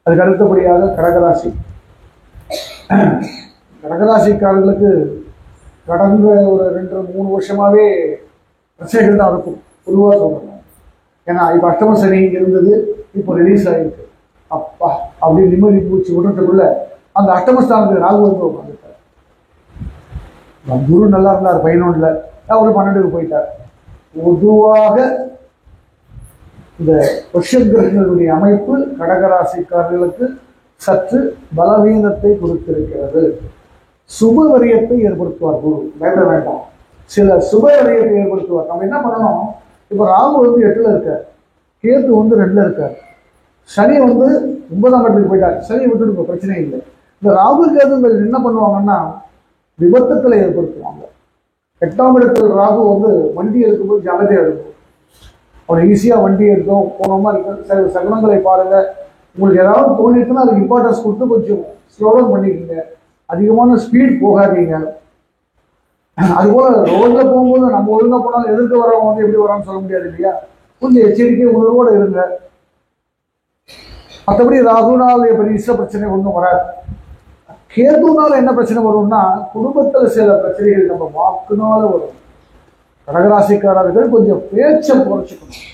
அதுக்கு அடுத்தபடியாக கடகராசி. கடகராசிக்காரர்களுக்கு கடந்த ஒரு 2-3 வருஷமாவே பிரச்சனைகள் தான் இருக்கும் பொதுவாக சொல்லணும். ஏன்னா இப்போ அஷ்டம சனி இருந்தது, இப்போ ரிலீஸ் ஆகிருக்கு. அப்பா அப்படி நிம்மதி பூச்சி விடுறதுக்குள்ள அந்த அஷ்டமஸ்தானத்துக்கு ராகு வந்து உட்காந்துட்டார். குரு நல்லா இருந்தார் 11ல், அவர் 12க்கு போயிட்டார். பொதுவாக இந்த வருஷ கிரகங்களுடைய அமைப்பு கடகராசிக்காரர்களுக்கு சற்று பலவீனத்தை கொடுத்திருக்கிறது. சுபவரியத்தை ஏற்படுத்துவார் குரு, பயப்பட வேண்டாம். சில சுபவரியத்தை ஏற்படுத்துவார். நம்ம என்ன பண்ணணும், இப்போ ராகு வந்து 8ல் இருக்கார், கேத்து வந்து 2ல் இருக்கார். சனி வந்து 9ஆம் இடத்துக்கு போயிட்டார். சனி விட்டுட்டு இப்போ பிரச்சனை இல்லை. இந்த ராகு கேதுங்கள் என்ன பண்ணுவாங்கன்னா விபத்துக்களை ஏற்படுத்துவாங்க. 8ஆம் இடத்தில் ராகு வந்து வண்டி எடுக்கும்போது ஜாகிரதையாக இருக்கும். அவர் ஈஸியாக வண்டி எடுக்கும் போனோமா இருக்க சகனங்களை பாருங்க. உங்களுக்கு ஏதாவது தோணிட்டுன்னா அதுக்கு இம்பார்ட்டன்ஸ் கொடுத்து கொஞ்சம் ஸ்லோடவுன் பண்ணிக்கோங்க. அதிகமான ஸ்பீட் போகாதீங்க. அதுபோல் ரோட்டில் போகும்போது நம்ம ஒழுங்காக போனாலும் எதிர்க்க வரவங்க வந்து எப்படி வரான்னு சொல்ல முடியாது இல்லையா? கொஞ்சம் எச்சரிக்கை உணர்வோடு இருங்க. மற்றபடி ராகுனால் பெரிய பிரச்சனை ஒன்றும் வராது. கேதுனால என்ன பிரச்சனை வரும்னா குடும்பத்தில் சில பிரச்சனைகள் நம்ம வாக்குனால வரும். கடகராசிக்காரர்கள் கொஞ்சம் பேச்சை குறைச்சிக்கணும்.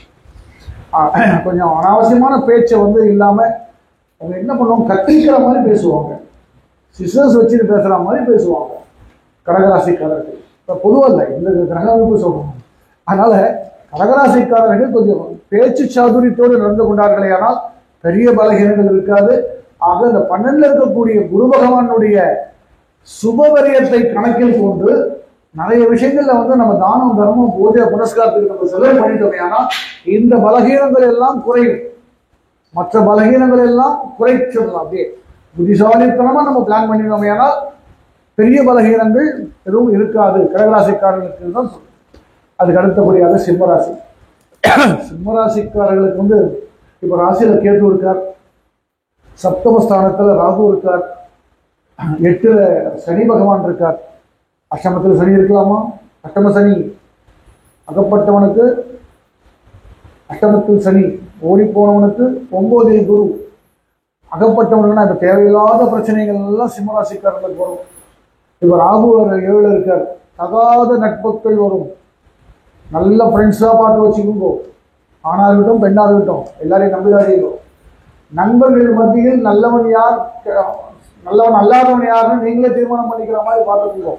கொஞ்சம் அனாவசியமான பேச்சை வந்து இல்லாமல் அவங்க என்ன பண்ணுவாங்க, கத்திக்கிற மாதிரி பேசுவாங்க, சிசர்ஸ் வச்சுட்டு பேசுகிற மாதிரி பேசுவாங்க கடகராசிக்காரர்கள். இப்போ பொதுவாக இல்லை, இந்த கிரக அமைப்பு சொல்லணும். அதனால் கடகராசிக்காரர்கள் கொஞ்சம் பேச்சு சாதுரியத்தோடு நடந்து கொண்டார்களே ஆனால் பெரிய பலகீனங்கள் இருக்காது. ஆக இந்த 12ல் இருக்கக்கூடிய குரு பகவானுடைய சுபவரியத்தை கணக்கில் கொண்டு நிறைய விஷயங்கள்ல வந்து நம்ம தானம் தர்மம் பூஜை புனஸ்காரத்துக்கு நம்ம செலவு பண்ணிட்டோம். ஆனால் இந்த பலகீனங்கள் எல்லாம் குறையும். மற்ற பலகீனங்கள் எல்லாம் குறைச்சிடலாம். அப்படியே புத்திசாலித்தனமா நம்ம பிளான் பண்ணிட்டோம். ஆனால் பெரிய பலகீனங்கள் எதுவும் இருக்காது. கடகராசிக்காரர்களுக்கு தான் சொல்றேன். அதுக்கு அடுத்தபடியாக சிம்மராசி. சிம்மராசிக்காரர்களுக்கு வந்து இப்போ ராசியில கேது இருக்கார், சப்தமஸ்தானத்தில் ராகு இருக்கார், 8ல் சனி பகவான் இருக்கார். அஷ்டமத்தில் சனி இருக்கலாமா? அஷ்டம சனி அகப்பட்டவனுக்கு அஷ்டமத்தில் சனி, ஓடி போனவனுக்கு 9ல் குரு. அகப்பட்டவனுக்குன்னா இப்போ தேவையில்லாத பிரச்சனைகள் எல்லாம் சிம்மராசிக்காரர்களுக்கு வரும். இப்போ ராகு 7ல் இருக்கார். தகாத நட்புகள் வரும். நல்ல ஃப்ரெண்ட்ஸாக பார்த்து வச்சுக்கோங்க. ஆணாக இருக்கட்டும் பெண்ணாக இருக்கட்டும் எல்லாரையும் நம்பிடாதீங்க. நண்பர்கள் மத்தியில் நல்லவன் யார் நல்லவன் அல்லாதவன் யாருன்னு நீங்களே தீர்மானம் பண்ணிக்கிற மாதிரி பார்த்துக்கோங்க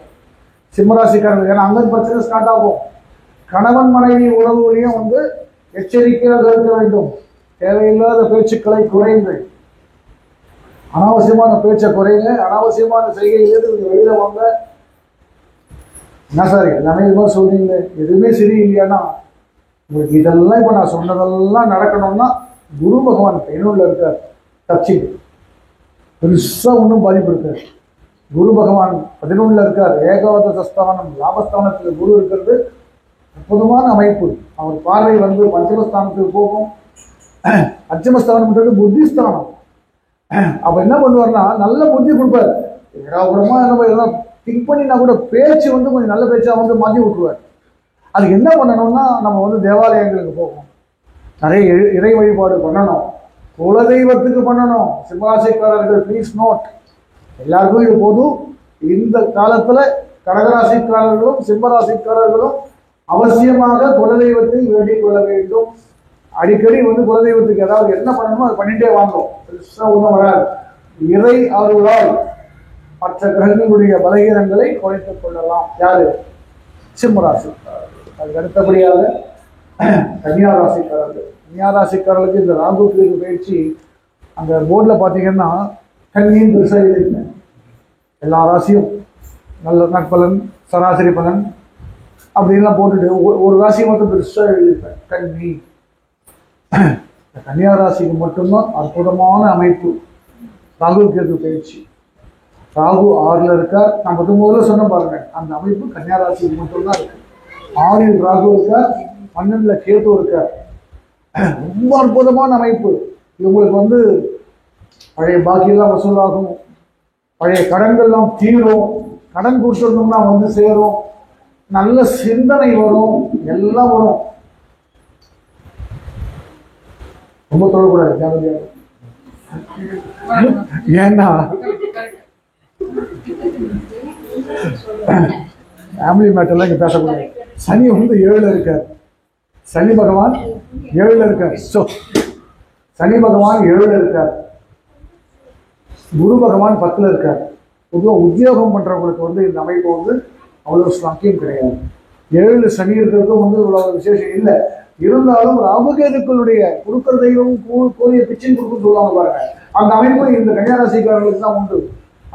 சிம்மராசிக்காரர்கள். ஏன்னா அங்கே பிரச்சனை ஸ்டார்ட் ஆகும். கணவன் மனைவி உறவுகளையும் வந்து எச்சரிக்கையாக இருக்க வேண்டும். தேவையில்லாத பேச்சுக்களை குறையுங்கள். அனாவசியமான பேச்சை குறையுங்க. அனாவசியமான செய்கையிலேருந்து நீங்கள் வெளியில் வாங்க. என்ன சார் எல்லாமே இது மாதிரி சொல்றீங்க, எதுவுமே சரியில்லையானா உங்களுக்கு இதெல்லாம் இப்போ நான் சொன்னதெல்லாம் நடக்கணும்னா குரு பகவான் 11ல் இருக்கார். டச்சிங் பெருசாக ஒன்றும் பாதிப்பு இருக்கார். குரு பகவான் 11ல் இருக்கார். ஏகாதச ஸ்தானம் லாபஸ்தானத்தில் குரு இருக்கிறது அற்புதமான அமைப்பு. அவர் பார்வை வந்து பஞ்சமஸ்தானத்துக்கு போகும். பஞ்சமஸ்தானம்ன்றது புத்திஸ்தானம். அப்போ என்ன பண்ணுவார்னா நல்ல புத்தி கொடுப்பார். ஏகாபுரமாக நம்ம எல்லாம் திங்க் பண்ணினா கூட பேச்சு வந்து கொஞ்சம் நல்ல பேச்சாக வந்து மாற்றி விட்டுருவார். அதுக்கு என்ன பண்ணணும்னா நம்ம வந்து தேவாலயங்களுக்கு போகணும், நிறைய இறை வழிபாடு பண்ணணும், குலதெய்வத்துக்கு பண்ணணும். சிம்மராசிக்காரர்கள் ப்ளீஸ் நோட், எல்லாருக்கும் இது போதும். இந்த காலத்தில் கடகராசிக்காரர்களும் சிம்மராசிக்காரர்களும் அவசியமாக குலதெய்வத்தை வேண்டிக் கொள்ள வேண்டும். அடிக்கடி வந்து குலதெய்வத்துக்கு ஏதாவது என்ன பண்ணணுமோ அதை பண்ணிட்டே வாங்கும். பெருசாக ஒன்றும் வராது. இறை அருளால் மற்ற கிரகங்களுடைய பலகீனங்களை குறைத்துக் கொள்ளலாம். யாரு? சிம்மராசி. அதுக்கு அடுத்தபடியாக கன்னியாராசிக்காரர்கள். கன்னியாராசிக்காரர்களுக்கு இந்த ராகு கேது பயிற்சி அந்த போர்டில் பார்த்தீங்கன்னா கன்னியின் பெருசாக எழுதியிருக்கேன். எல்லா ராசியும் நல்ல நற்பலன் சராசரி பலன் அப்படின்லாம் போட்டுட்டு ஒரு ராசியை மட்டும் பெருசாக எழுதியிருப்பேன் கன்னி. கன்னியாராசிக்கு மட்டும்தான் அற்புதமான அமைப்பு ராகு கேது பயிற்சி. ராகு 6ல் இருக்கார். நான் முதல்ல சொன்ன பாருங்க, அந்த அமைப்பு கன்னியாராசிக்கு மட்டும்தான் இருக்கு. 6ல் ராகு இருக்கார், 12ல் கேது இருக்கார். ரொம்ப அற்புதமான அமைப்பு. இவங்களுக்கு வந்து பழைய பாக்கியெல்லாம் வசூலாகும், பழைய கடன்கள்லாம் தீரும், கடன் கொடுத்துருந்தோம்னா வந்து சேரும், நல்ல சிந்தனை வரும், எல்லாம் வரும். ரொம்ப தொடக்கூடாது. ஏன்னா ஃபேமிலி மேட்டர்லாம் இங்கே பேசக்கூடாது. சனி வந்து 7ல் இருக்கார். சனி பகவான் 7ல் இருக்கார். ஸோ சனி பகவான் 7ல் இருக்கார். குரு பகவான் 10ல் இருக்கார். பொதுவாக உத்தியோகம் பண்ணுறவங்களுக்கு வந்து இந்த அமைப்பு வந்து அவ்வளோ ஸ்லாக்கியம் கிடையாது. 7 சனி இருக்கிறதுக்கும் வந்து இவ்வளோ விசேஷம் இல்லை. இருந்தாலும் ராகுகேதுக்களுடைய கொடுக்குற தெய்வம் கோரிய பிச்சின் கொடுக்குன்னு சொல்லுவாங்க பாருங்க, அந்த அமைப்பு இந்த கன்னியாராசிக்காரர்களுக்கு தான் உண்டு.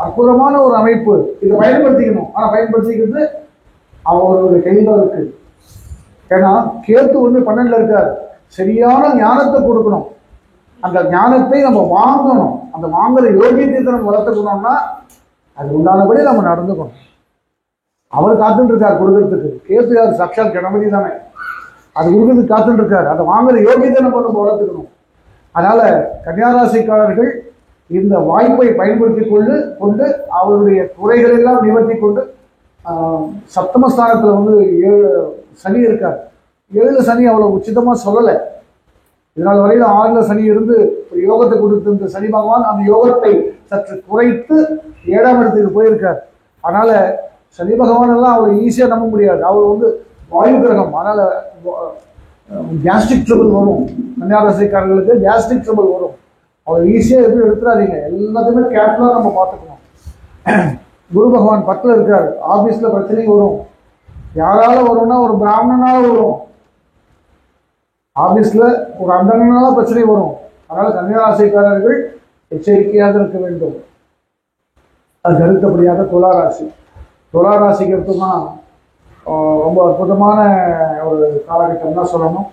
அற்புதமான ஒரு அமைப்பு. இதை பயன்படுத்திக்கணும். ஆனால் பயன்படுத்திக்கிறது அவங்களுடைய கையில் இருக்கு. ஏன்னா கேத்து வந்து 12ல் இருக்கார். சரியான ஞானத்தை கொடுக்கணும். அந்த ஞானத்தை நம்ம வாங்கணும். அந்த வாங்குற யோகியத்தை நம்ம வளர்த்துக்கணும்னா அது உண்டானபடி நம்ம நடந்துக்கணும். அவர் காத்துட்டு இருக்கார் கொடுக்கறதுக்கு. கேத்து யார்? சாட்சாத் கணபதி தானே. அது கொடுக்கறதுக்கு காத்துட்டு இருக்காரு. அதை வாங்குற யோகியத்தை நம்ம வளர்த்துக்கணும். அதனால கன்னியாராசிக்காரர்கள் இந்த வாய்ப்பை பயன்படுத்தி கொண்டு அவருடைய குறைகள் எல்லாம் நிவர்த்தி கொண்டு சப்தமஸ்தானத்தில் வந்து 7 சனி இருக்கார். 7 சனி அவ்வளோ உச்சிதமாக சொல்லலை. இதனால் வரையில் 6ல் சனி இருந்து ஒரு யோகத்தை கொடுத்திருந்த சனி பகவான் அந்த யோகத்தை சற்று குறைத்து 7ஆம் இடத்துக்கு போயிருக்கார். அதனால சனி பகவான் எல்லாம் அவர் ஈஸியாக நம்ப முடியாது. அவர் வந்து வாயு கிரகம். அதனால கேஸ்ட்ரிக் ட்ரபிள் வரும். கன்னியாராசிக்காரர்களுக்கு கேஸ்ட்ரிக் ட்ரபிள் வரும். அவர் ஈஸியாக எப்படி எடுத்துடாதீங்க. எல்லாத்தையுமே கேர்ஃபுல்லாக நம்ம பார்த்துக்கணும். குரு பகவான் 10ல் இருக்கார். ஆஃபீஸில் பிரச்சனை வரும். யாரால வரும்னா ஒரு பிராமணனால வரும். ஆஃபீஸில் ஒரு அந்தனால பிரச்சனை வரும். அதனால் கன்னியாராசிக்காரர்கள் எச்சரிக்கையாக இருக்க வேண்டும். அது அடுத்தபடியாக துளாராசி. துளாராசிக்கு எடுத்தோம்னா ரொம்ப அற்புதமான ஒரு காலகட்டம் தான் சொல்லணும்.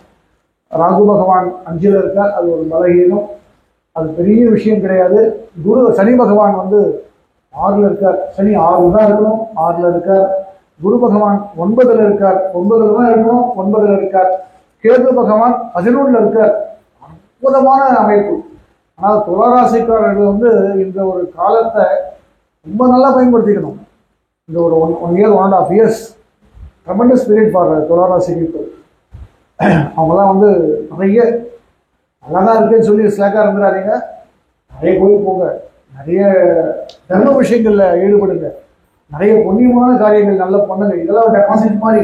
ராகு பகவான் 5ல் இருக்கார். அது ஒரு பலகீனம். அது பெரிய விஷயம் கிடையாது. சனி பகவான் வந்து 6ல் இருக்கார். சனி 6 தான் இருக்கணும். 6ல் இருக்கார். குரு பகவான் 9ல் இருக்கார். 9ல் தான் இருக்கணும். 9ல் இருக்கார். கேது பகவான் 11ல் இருக்கார். அற்புதமான அமைப்பு. ஆனால் துளாராசிக்காரர்கள் வந்து இந்த ஒரு காலத்தை ரொம்ப நல்லா பயன்படுத்திக்கணும். இந்த ஒரு 1 year 1.5 years tremendous period for துளாராசி பீப்புள். அவங்களாம் வந்து நிறைய நல்லா தான் இருக்குன்னு சொல்லி ஸ்லாக்காக இருந்துடாதீங்க. நிறைய கோயில் போங்க. நிறைய தர்ம விஷயங்களில் ஈடுபடுங்க. நிறைய புண்ணியமான காரியங்கள் நல்லா பண்ணுங்க. இதெல்லாம் டெபாசிட் மாதிரி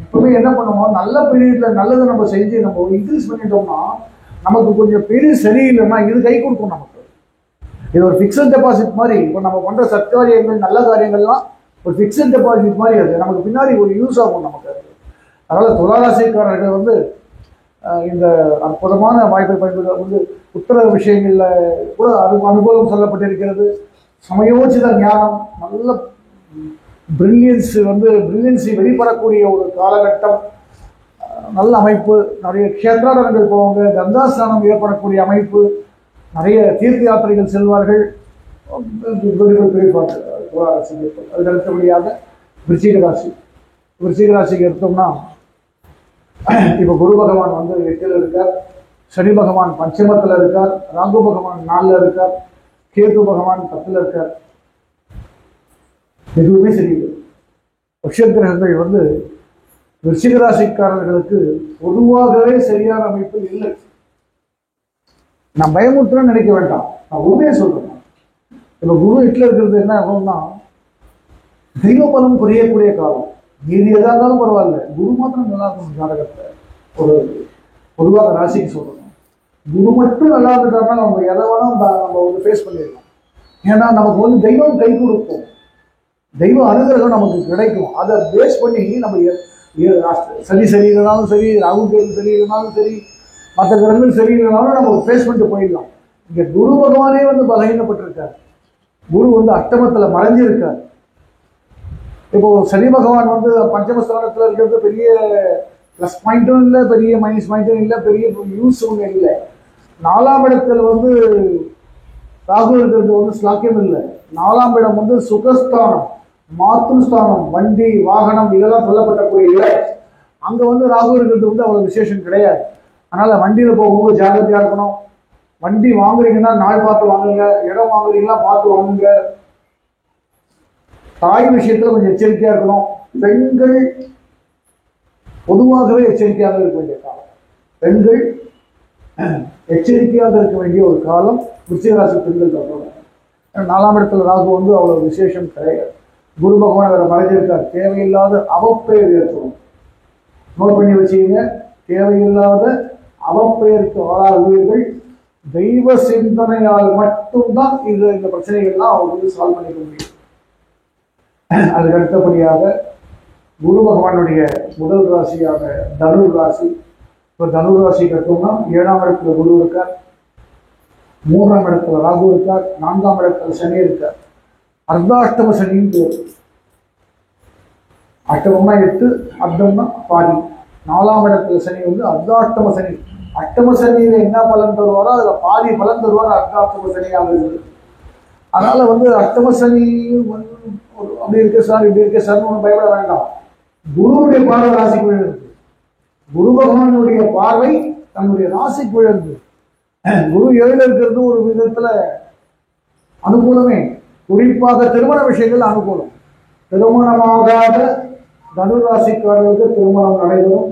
எப்பவுமே என்ன பண்ணுவோம், நல்ல பீரியடில் நல்லதை நம்ம செஞ்சு நம்ம இன்க்ரீஸ் பண்ணிட்டோம்னா நமக்கு கொஞ்சம் பீரியட் சரியில்லைன்னா இது கை கொடுக்கும் நமக்கு. இது ஒரு ஃபிக்ஸட் டெபாசிட் மாதிரி. இப்போ நம்ம பண்ணுற சத்காரியங்கள் நல்ல காரியங்கள்லாம் ஒரு ஃபிக்ஸட் டெபாசிட் மாதிரி. அது நமக்கு பின்னாடி ஒரு யூஸ் ஆகும் நமக்கு. அதனால் துளாராசிக்காரர்கள் வந்து இந்த அற்புதமான வாய்ப்பை பயன்படுத்த வந்து உத்தர விஷயங்களில் கூட அனுகூலம் சொல்லப்பட்டிருக்கிறது. சமயோசித ஞானம், நல்ல பிரில்லியன்சி வெளிப்படக்கூடிய ஒரு காலகட்டம், நல்ல அமைப்பு. நிறைய க்ஷேத்ராடனங்கள் போவாங்க. கங்காஸ்நானம் ஏற்படக்கூடிய அமைப்பு. நிறைய தீர்த்த யாத்திரைகள் செல்வார்கள். அதுக்கு அடுத்தபடியாக விருச்சிக ராசி. விருச்சிக ராசிக்கு எடுத்தோம்னா இப்போ குரு பகவான் வந்து 8ல் இருக்கார். சனி பகவான் பஞ்சமத்தில் இருக்கார். ராகு பகவான் 4ல் இருக்கார். கேது பகவான் 10ல் இருக்கார். எதுவுமே சரியில்லை. கிரகங்கள் வந்து விருச்சிக ராசிக்காரர்களுக்கு பொதுவாகவே சரியான அமைப்பு இல்லை. நான் பயமுறுத்துறேன்னு நினைக்க வேண்டாம். நான் உண்மையை சொல்றேன். இப்போ குரு 8ல் இருக்கிறது என்ன ஆகும்னா தெய்வ பலம் குறையக்கூடிய காலம். மீதி எதாக இருந்தாலும் பரவாயில்ல, குரு மாத்திரம் நல்லா இருக்கணும் ஜாதகத்தை. ஒரு பொதுவாக ராசிக்கு சொல்லணும். குரு மட்டும் நல்லா இருந்துட்டாருன்னா நம்ம எதை வேணாலும் நம்ம வந்து ஃபேஸ் பண்ணிடலாம். ஏன்னா நமக்கு வந்து தெய்வம் கை கொடுக்கும். தெய்வ அனுகிரகம் நமக்கு கிடைக்கும். அதை பேஸ் பண்ணி நம்ம சனி சரியில்லைனாலும் சரி, ராகு கேது சரியில்லைனாலும் சரி, மற்ற கிரகங்கள் சரியில்லைனாலும் நம்ம ஃபேஸ் பண்ணிட்டு போயிடலாம். இங்கே குரு பகவானே வந்து பலகீனப்பட்டிருக்கார். குரு வந்து அஷ்டமத்தில் மறைஞ்சிருக்கார். இப்போ சனி பகவான் வந்து பஞ்சமஸ்தானத்தில் இருக்கிறது பெரிய ப்ளஸ் பாயிண்ட்டும் இல்லை, பெரிய மைனஸ் பாயிண்ட்டும் இல்லை, பெரிய யூஸும் இல்லை. 4ஆம் இடத்துல வந்து ராகு இருக்கிறது வந்து ஸ்லாக்கியம் இல்லை. 4ஆம் இடம் வந்து சுகஸ்தானம், மாத்ருஸ்தானம், வண்டி வாகனம் இதெல்லாம் சொல்லப்பட்டக்கூடிய இடம். அங்கே வந்து ராகு இருக்கிறது வந்து அவ்வளோ விசேஷம் கிடையாது. அதனால் வண்டியில் போகும்போது ஜாகிரதையாக இருக்கணும். வண்டி வாங்குறீங்கன்னா நாள் பார்த்து வாங்குங்க. இடம் வாங்குறீங்கன்னா பார்த்து வாங்குங்க. தாய் விஷயத்துல கொஞ்சம் எச்சரிக்கையாக இருக்கணும். பெண்கள் பொதுவாகவே எச்சரிக்கையாக இருக்க வேண்டிய காலம். பெண்கள் எச்சரிக்கையாக இருக்க வேண்டிய ஒரு காலம் விருச்சிக ராசி பெண்கள் சொல்றாங்க. 4ஆம் இடத்துல ராகு வந்து அவ்வளோ விசேஷம் கிடையாது. குரு பகவான் வேற மறைஞ்சிருக்கார். தேவையில்லாத அவப்பெயர் ஏற்படும். நோட் பண்ணி வச்சுக்கீங்க. தேவையில்லாத அவப்பெயருக்கு ஆளாகுவீர்கள். தெய்வ சிந்தனையால் மட்டும்தான் இந்த பிரச்சனைகள்லாம் அவங்க வந்து சால்வ் பண்ணிக்க முடியும். அதுக்கு அடுத்தபடியாக குரு பகவானுடைய முதல் ராசியாக தனுர் ராசி. இப்போ தனுர் ராசி கட்டோம்னா 7ஆம் இடத்துல குரு இருக்கார். 3ஆம் இடத்துல ராகு இருக்கார். 4ஆம் இடத்துல சனி இருக்கார். அர்த்தாஷ்டம சனின்னு பேர். அஷ்டமம்னா 8, அர்த்தம்னா பாதி. 4ஆம் இடத்துல சனி வந்து அர்த்தாஷ்டம சனி. அஷ்டம சனியில என்ன பலன் தருவாரோ அதுல பாதி பலன் தருவார் அர்த்தாஷ்டம சனியாக இருக்குது. அதனால வந்து அஷ்டம சனி அப்படி இருக்கு சார் இப்படி இருக்கு சார் ஒன்றும் பயப்பட வேண்டாம். குருவுடைய பார்வை ராசிக்கு விழுது. குரு பகவானுடைய பார்வை தன்னுடைய ராசிக்கு விழுது. குரு ஏழுல இருக்கிறது ஒரு விதத்துல அனுகூலமே. குறிப்பாக திருமண விஷயங்கள் அனுகூலம். திருமணமாகாத தனுராசிக்காரர்களுக்கு திருமணம் நடைபெறும்.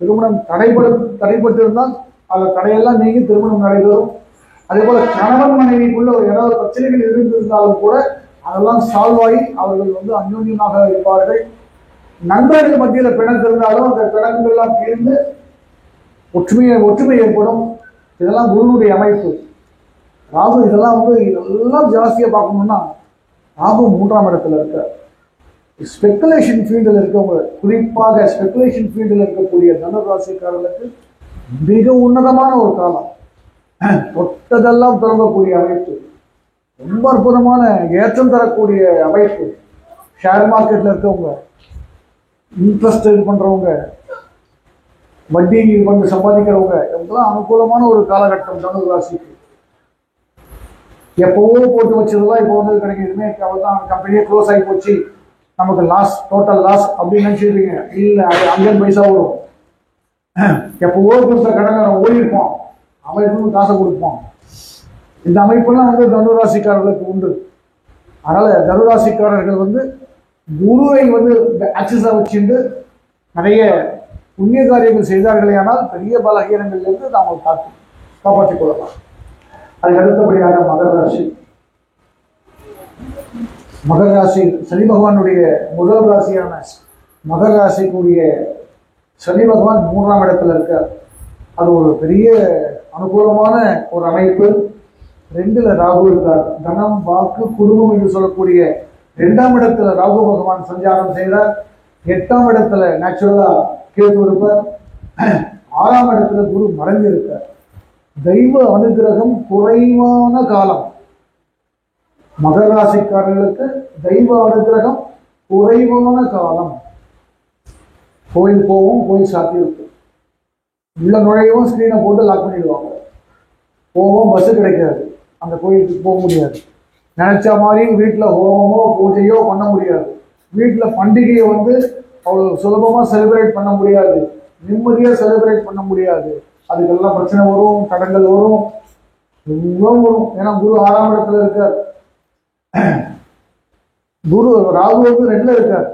திருமணம் தடைப்பட்டு இருந்தால் அந்த தடையெல்லாம் நீங்கி திருமணம் நடைபெறும். அதே போல கணவன் மனைவிக்குள்ள ஏதாவது பிரச்சனைகள் இருந்திருந்தாலும் கூட அதெல்லாம் சால்வ் ஆகி அவர்கள் வந்து அந்யோன்யமாக இருப்பார்கள். நண்பர்கள் மத்தியில் பிணக்கு இருந்தாலும் அந்த பிணக்குகள்லாம் தீர்ந்து ஒற்றுமை ஏற்படும். இதெல்லாம் குருவுடைய அமைப்பு. ராகு இதெல்லாம் வந்து இதெல்லாம் ஜாஸ்தியாக பார்க்கணும்னா ராகு 3ஆம் இடத்துல இருக்கார். ஸ்பெக்குலேஷன் ஃபீல்டில் இருக்கவங்க, குறிப்பாக ஸ்பெக்குலேஷன் ஃபீல்டில் இருக்கக்கூடிய தனுராசிக்காரர்களுக்கு மிக உன்னதமான ஒரு காலம். தொட்டதெல்லாம் தொடங்கக்கூடிய அமைப்பு, ரொம்ப அற்புதமான ஏற்றம் தரக்கூடிய அமைப்பு. ஷேர் மார்க்கெட்டில் இருக்கவங்க, இன்ட்ரெஸ்ட் இது பண்ணுறவங்க, வட்டி வந்து சம்பாதிக்கிறவங்க, இதெல்லாம் அனுகூலமான ஒரு காலகட்டம் தனுராசிக்கு. எப்போவோ போட்டு வச்சதெல்லாம் இப்போ வந்து கிடைக்குதுமே, தான் கம்பெனியே க்ளோஸ் ஆகி போச்சு, நமக்கு லாஸ், டோட்டல் லாஸ் அப்படின்னு நினச்சிருக்கீங்க. இல்லை, அது 50 பைசா வரும். எப்போவோ கொடுத்த கடனை ஓடிருப்போம், அவனுக்கு காசை கொடுப்போம். இந்த அமைப்பெல்லாம் வந்து தனுராசிக்காரர்களுக்கு உண்டு. அதனால தனுராசிக்காரர்கள் வந்து குருவை வந்து ஆக்சஸாக வச்சுட்டு நிறைய புண்ணிய காரியங்கள் செய்தார்களே ஆனால் பெரிய பலகீனங்கள்லேருந்து நாம் காப்பாற்றிக் கொள்ளலாம். அதுக்கு அடுத்தபடியாக மகர ராசி. மகர ராசி சனி பகவானுடைய முதல் ராசியான மகர ராசிக்குரிய சனி பகவான் 3ஆம் இடத்துல இருக்கார். அது ஒரு பெரிய அனுகூலமான ஒரு அமைப்பு. 2ல் ராகு இருக்கார். தனம், வாக்கு, குடும்பம் என்று சொல்லக்கூடிய 2ஆம் இடத்துல ராகு பகவான் சஞ்சாரம் செய்கிறார். 8ஆம் இடத்துல நேச்சுரலா கேது இருப்பார். 6ஆம் இடத்துல குரு மறைந்து இருக்கார். தெய்வ அனுகிரகம் குறைவான காலம். மகர ராசிக்காரர்களுக்கு தெய்வ அனுகிரகம் குறைவான காலம். கோயில் போவோம், கோயில் சாத்தி இருக்கும், உள்ள நுழையவும் ஸ்கிரீனை போட்டு லாக் பண்ணிடுவாங்க. போவோம், பஸ்ஸு கிடைக்காது, அந்த கோயிலுக்கு போக முடியாது. நினைச்ச மாதிரி வீட்டில் ஹோமமோ பூஜையோ பண்ண முடியாது. வீட்டில் பண்டிகையை வந்து அவ்வளோ சுலபமாக செலிப்ரேட் பண்ண முடியாது, நிம்மதியாக செலிப்ரேட் பண்ண முடியாது. அதுக்கெல்லாம் பிரச்சனை வரும், தடங்கள் வரும், எல்லாம் வரும். ஏன்னா குரு 6ஆம் இடத்துல இருக்கார். குரு ராகு வந்து 2ல் இருக்கார்.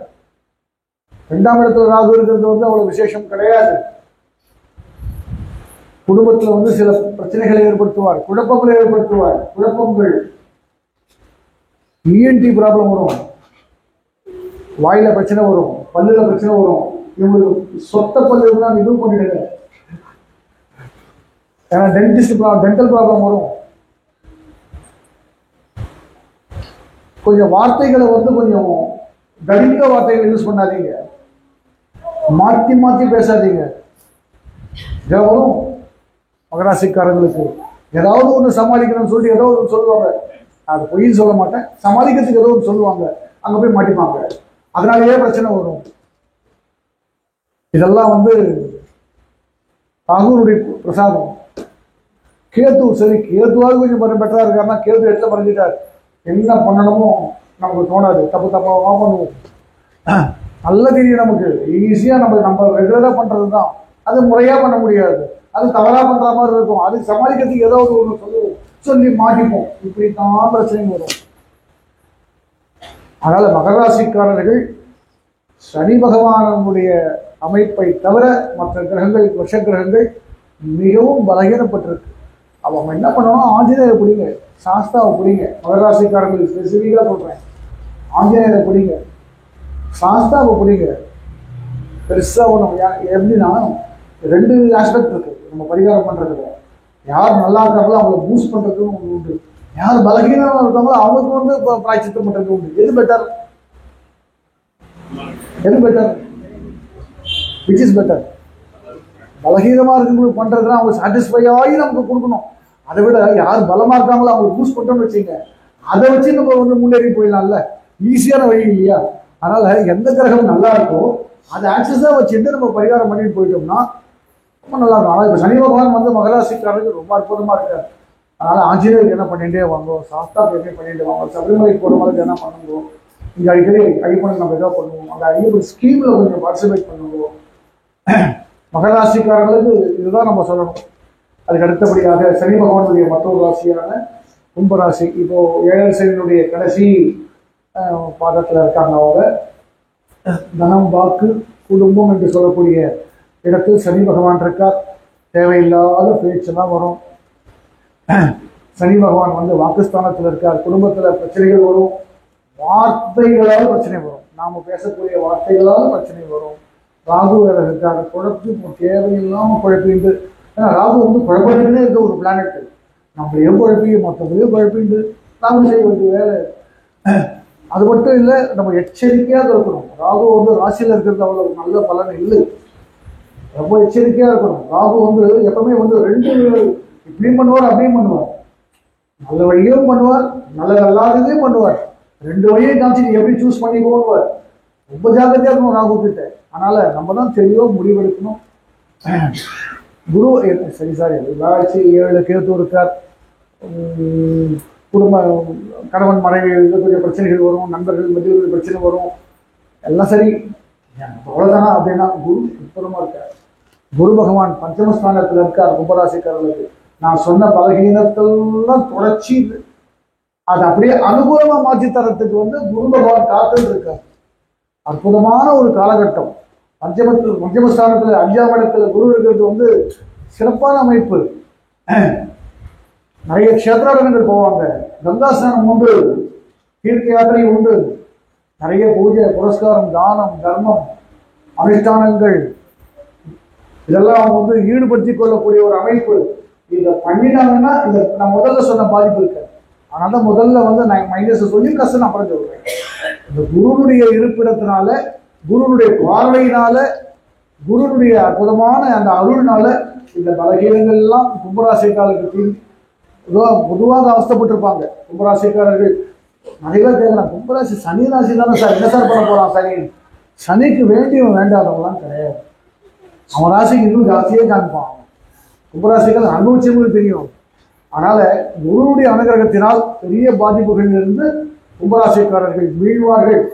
2ஆம் இடத்துல ராகு இருக்கிறது வந்து அவ்வளோ விசேஷம் கிடையாது. குடும்பத்தில் வந்து சில பிரச்சனைகளை ஏற்படுத்துவார், குழப்பங்களை ஏற்படுத்துவார். குழப்பங்கள், இஎன்டி ப்ராப்ளம் வரும், வாயில பிரச்சனை வரும், பல்லுல பிரச்சனை வரும். இவங்களுக்கு சொத்த பல்லு இருந்தால் இதுவும் பண்ணிடுங்க. ஏன்னா டென்டல் ப்ராப்ளம் வரும். கொஞ்சம் வார்த்தைகளை வந்து கொஞ்சம் தடிக்க வார்த்தைகளை யூஸ் பண்ணாதீங்க, மாற்றி மாற்றி பேசாதீங்க. வரும் மகராசிக்காரங்களுக்கு ஏதாவது ஒன்று சமாளிக்கணும்னு சொல்லிட்டு ஏதோ ஒன்று சொல்லுவாங்க. அது பொய்ன்னு சொல்ல மாட்டேன், சமாளிக்கிறதுக்கு ஏதோ ஒன்று சொல்லுவாங்க, அங்கே போய் மாட்டிப்பாங்க. அதனாலேயே பிரச்சனை வரும். இதெல்லாம் வந்து ராகுனுடைய பிரசாதம். கேது சரி, கேதுவாக கொஞ்சம் பெட்டராக இருக்காருன்னா கேது 8ல் மறைஞ்சிட்டார். என்ன பண்ணணுமோ நமக்கு தோணாது, தப்பாக பண்ணுவோம். நல்ல தெரியும் நமக்கு, ஈஸியாக நம்ம ரெகுலராக பண்ணுறது தான். அது முறையாக பண்ண முடியாது, அது தவறாக பண்ணுற மாதிரி இருக்கும். அது சமாளிக்கிறதுக்கு ஏதாவது ஒன்று சொல்லி மாட்டிப்போம். இப்படி தான் பிரச்சனை வரும். அதனால மகராசிக்காரர்கள் சனி பகவானுடைய அமைப்பை தவிர மற்ற கிரகங்கள், வருஷ கிரகங்கள் மிகவும் பலகீனப்பட்டிருக்கு. அவங்க என்ன பண்ணணும், ஆஞ்சநேயரை பிடிங்க, சாஸ்தாவை பிடிங்க. மகராசிக்காரர்கள் ஸ்பெசிஃபிக்காக சொல்கிறேன், ஆஞ்சநேயரை பிடிங்க, சாஸ்தாவை பிடிங்க. பெருசாக ஒன்றும் எப்படின்னா 2 ஆஸ்பெக்ட் இருக்கு நம்ம பரிகாரம் பண்ணுறதுல. யார் நல்லா இருக்காங்களோ அவங்கள பூஸ்ட் பண்ணுறதுன்னு ஒன்று உண்டு. யார் பலகீனமாக இருக்காங்களோ அவங்களுக்கு வந்து இப்போ பிராய்ச்சித்தம் பண்ணுறது உண்டு. எது பெட்டர்? Which is better? பலகீனமாக இருக்கும்போது பண்ணுறதுனா அவங்க சாட்டிஸ்ஃபை ஆகி நமக்கு கொடுக்கணும். அதை விட யார் பலமாக இருக்காங்களோ அவங்களுக்கு பூஸ்ட் பண்ணுறோம்னு வச்சுங்க, அதை வச்சு நம்ம வந்து முன்னேறி போயிடலாம்ல. ஈஸியான வழி இல்லையா? அதனால் எந்த கிரகம் நல்லா இருக்கோ அதை ஆக்சஸாக வச்சுட்டு நம்ம பரிகாரம் பண்ணிட்டு போயிட்டோம்னா ரொம்ப நல்லா இருக்கும். ஆனால் இப்போ சனி பகவான் வந்து மகராசிக்காரருக்கு ரொம்ப அற்புதமாக இருக்கார். அதனால் ஆஞ்சநேயருக்கு என்ன பண்ணிகிட்டே வாங்குவோம், சாஸ்தா எப்படி பண்ணிட்டு வாங்குவோம், சபரிமலைக்கு போகிற மாதிரி என்ன பண்ணுவோம், இங்கே அடிக்கடி ஐயப்பன் நம்ம எதாவது பண்ணுவோம், அந்த ஐயப்பன் ஸ்கீமில் கொஞ்சம் பார்ட்டிசிபேட் பண்ணுவோம். மகராசிக்காரர்களுக்கு இதுதான் நம்ம சொல்லணும். அதுக்கு அடுத்தபடியாக சனி பகவானுடைய மற்றொரு ராசியான கும்பராசி. இப்போது ஏழரை சனியினுடைய கடைசி பாதத்தில் இருக்காங்க. அவங்க தனம், வாக்கு, குடும்பம் என்று சொல்லக்கூடிய இடத்தில் சனி பகவான் இருக்கார். தேவையில்லாத பேச்செல்லாம் வரும். சனி பகவான் வந்து வாக்குஸ்தானத்தில் இருக்கார். குடும்பத்தில் பிரச்சனைகள் வரும், வார்த்தைகளால் பிரச்சனை வரும், நாம் பேசக்கூடிய வார்த்தைகளால் பிரச்சனை வரும். ராகு வேலை இருக்கார், குழப்பி தேவையில்லாமல் குழப்பிண்டு. ஏன்னா ராகு வந்து குழப்பத்துலேயே இருக்க ஒரு பிளானட். நம்மளையும் குழப்பி மற்றவங்களையும் குழப்பிண்டு நாம் செய்ய வேண்டிய வேலை. அது மட்டும் இல்லை, நம்ம எச்சரிக்கையாக இருக்கணும். ராகு வந்து ராசியில் இருக்கிறது அவ்வளோ நல்ல பலன் இல்லை. ரொம்ப எச்சரிக்கையாக இருக்கணும். ராகு வந்து எப்பவுமே வந்து ரெண்டு இப்படியும் பண்ணுவார், அப்படியும் பண்ணுவார். நல்ல வழியும் பண்ணுவார், நல்ல அல்லாததையும் பண்ணுவார். ரெண்டு வழியை காமிச்சு எப்படி சூஸ் பண்ணி போடுவார். ரொம்ப ஜாக்கிரதையாக இருக்கணும் ராகு கிட்ட. அதனால நம்ம தான் தெளிவாக முடிவெடுக்கணும். குரு சாரி விளாட்சி 7 கேத்து இருக்கார். குடும்ப கணவன் மனைவி கொஞ்சம் பிரச்சனைகள் வரும், நண்பர்கள் மத்தியில் பிரச்சனை வரும், எல்லாம் சரி அவ்வளோதானா அப்படின்னா குரு சுத்தமாக இருக்கார். குரு பகவான் பஞ்சமஸ்தானத்தில் இருக்கார். கும்பராசிக்காரர்களுக்கு நான் சொன்ன பலகீனத்தெல்லாம் தொடர்ச்சி அதை அப்படியே அனுகூலமாக மாற்றி தரத்துக்கு வந்து குரு பகவான் காத்துட்டு இருக்கார். அற்புதமான ஒரு காலகட்டம். பஞ்சமஸ்தானத்தில் 5ஆம் இடத்துல குரு இருக்கிறது வந்து சிறப்பான அமைப்பு. நிறைய க்ஷேத்ராடனங்கள் போவாங்க, கங்காஸ்நானம் உண்டு, தீர்த்த யாத்திரை உண்டு, நிறைய பூஜை புரஸ்காரம், தானம், தர்மம், அனுஷ்டானங்கள் இதெல்லாம் அவங்க வந்து ஈடுபடுத்தி கொள்ளக்கூடிய ஒரு அமைப்பு. இதை பண்ணினாங்கன்னா இந்த நான் முதல்ல சொன்ன பாதிப்பு இருக்கு. அதனால தான் முதல்ல வந்து நான் மைனஸ் சொல்லி கஷ்டம் அப்புறம் சொல்றேன். இந்த குருனுடைய இருப்பிடத்தினால, குருனுடைய பார்வையினால, குருனுடைய அற்புதமான அந்த அருள்னால இந்த பலகீனங்கள் எல்லாம் கும்பராசிக்காரர்களுக்கு பொதுவாக அவஸ்தப்பட்டிருப்பாங்க. கும்பராசிக்காரர்கள் நிறைய பேர் கேட்குறாங்க, கும்பராசி சனி ராசி தானே சார், என்ன சார் பண்ண போகிறான் சனி? சனிக்கு வேண்டியவன் வேண்டாதவங்களாம் கிடையாது. அவன் ராசிக்கு இன்னும் ஜாஸ்தியே காமிப்பான். கும்பராசிகள் அனுபவிச்சவங்களுக்கு தெரியும். அதனால குருவுடைய அனுகிரகத்தினால் பெரிய பாதிப்புகளிலிருந்து கும்பராசிக்காரர்கள் மீழ்வார்கள்,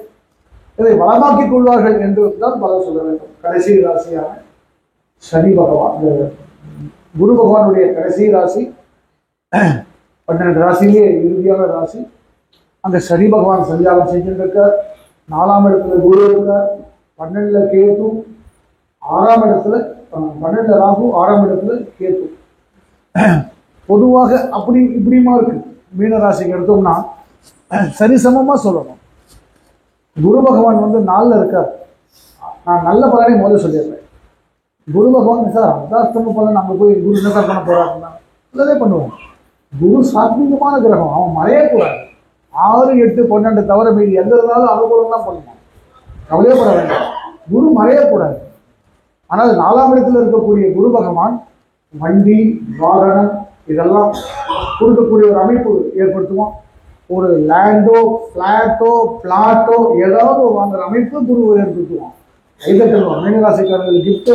இதை வளமாக்கிக் கொள்வார்கள் என்று தான் பலர் சொல்ல வேண்டும். கடைசி ராசியான சனி பகவான், குரு பகவானுடைய கடைசி ராசி 12 ராசியிலே இறுதியான ராசி. அந்த சனி பகவான் சஞ்சாரம் செஞ்சிருக்கார். 4ஆம் இடத்துல குரு இருக்கார், 12ல் கேத்து, 6ஆம் இடத்துல 12ல் ராகு, 6ஆம் இடத்துல கேத்து. பொதுவாக அப்படி இப்படிமா இருக்கு. மீன ராசிக்கு எடுத்தோம்னா சரிசமமாக சொல்லணும். குரு பகவான் வந்து 4ல் இருக்கார். நான் நல்ல பலனை முதல்ல சொல்லிடுறேன். குரு பகவான் சார் அர்த்தாஷ்டம பலன் அங்கே போய் குரு என்ன பண்ண போறாருன்னா நல்லதே பண்ணுவாங்க. குரு சாத்வீகமான கிரகம், அவன் மறையக்கூடாது. 6, 8, 12 தவிர மீறி எந்த இருந்தாலும் அனுகூலம் தான் பண்ணுவான். கவலையப்பட வேண்டாம், குரு மறையக்கூடாது. ஆனால் 4ஆம் இடத்துல இருக்கக்கூடிய குரு பகவான் வண்டி, வாகனம் இதெல்லாம் கொடுக்கக்கூடிய ஒரு அமைப்பு ஏற்படுத்துவோம். ஒரு லேண்டோ, ஃப்ளாட்டோ, பிளாட்டோ ஏதாவது வாங்குற அமைப்பு குரு ஏற்படுத்துவோம். கைதட்டுவோம். மீனராசிக்காரர்கள் கிஃப்ட்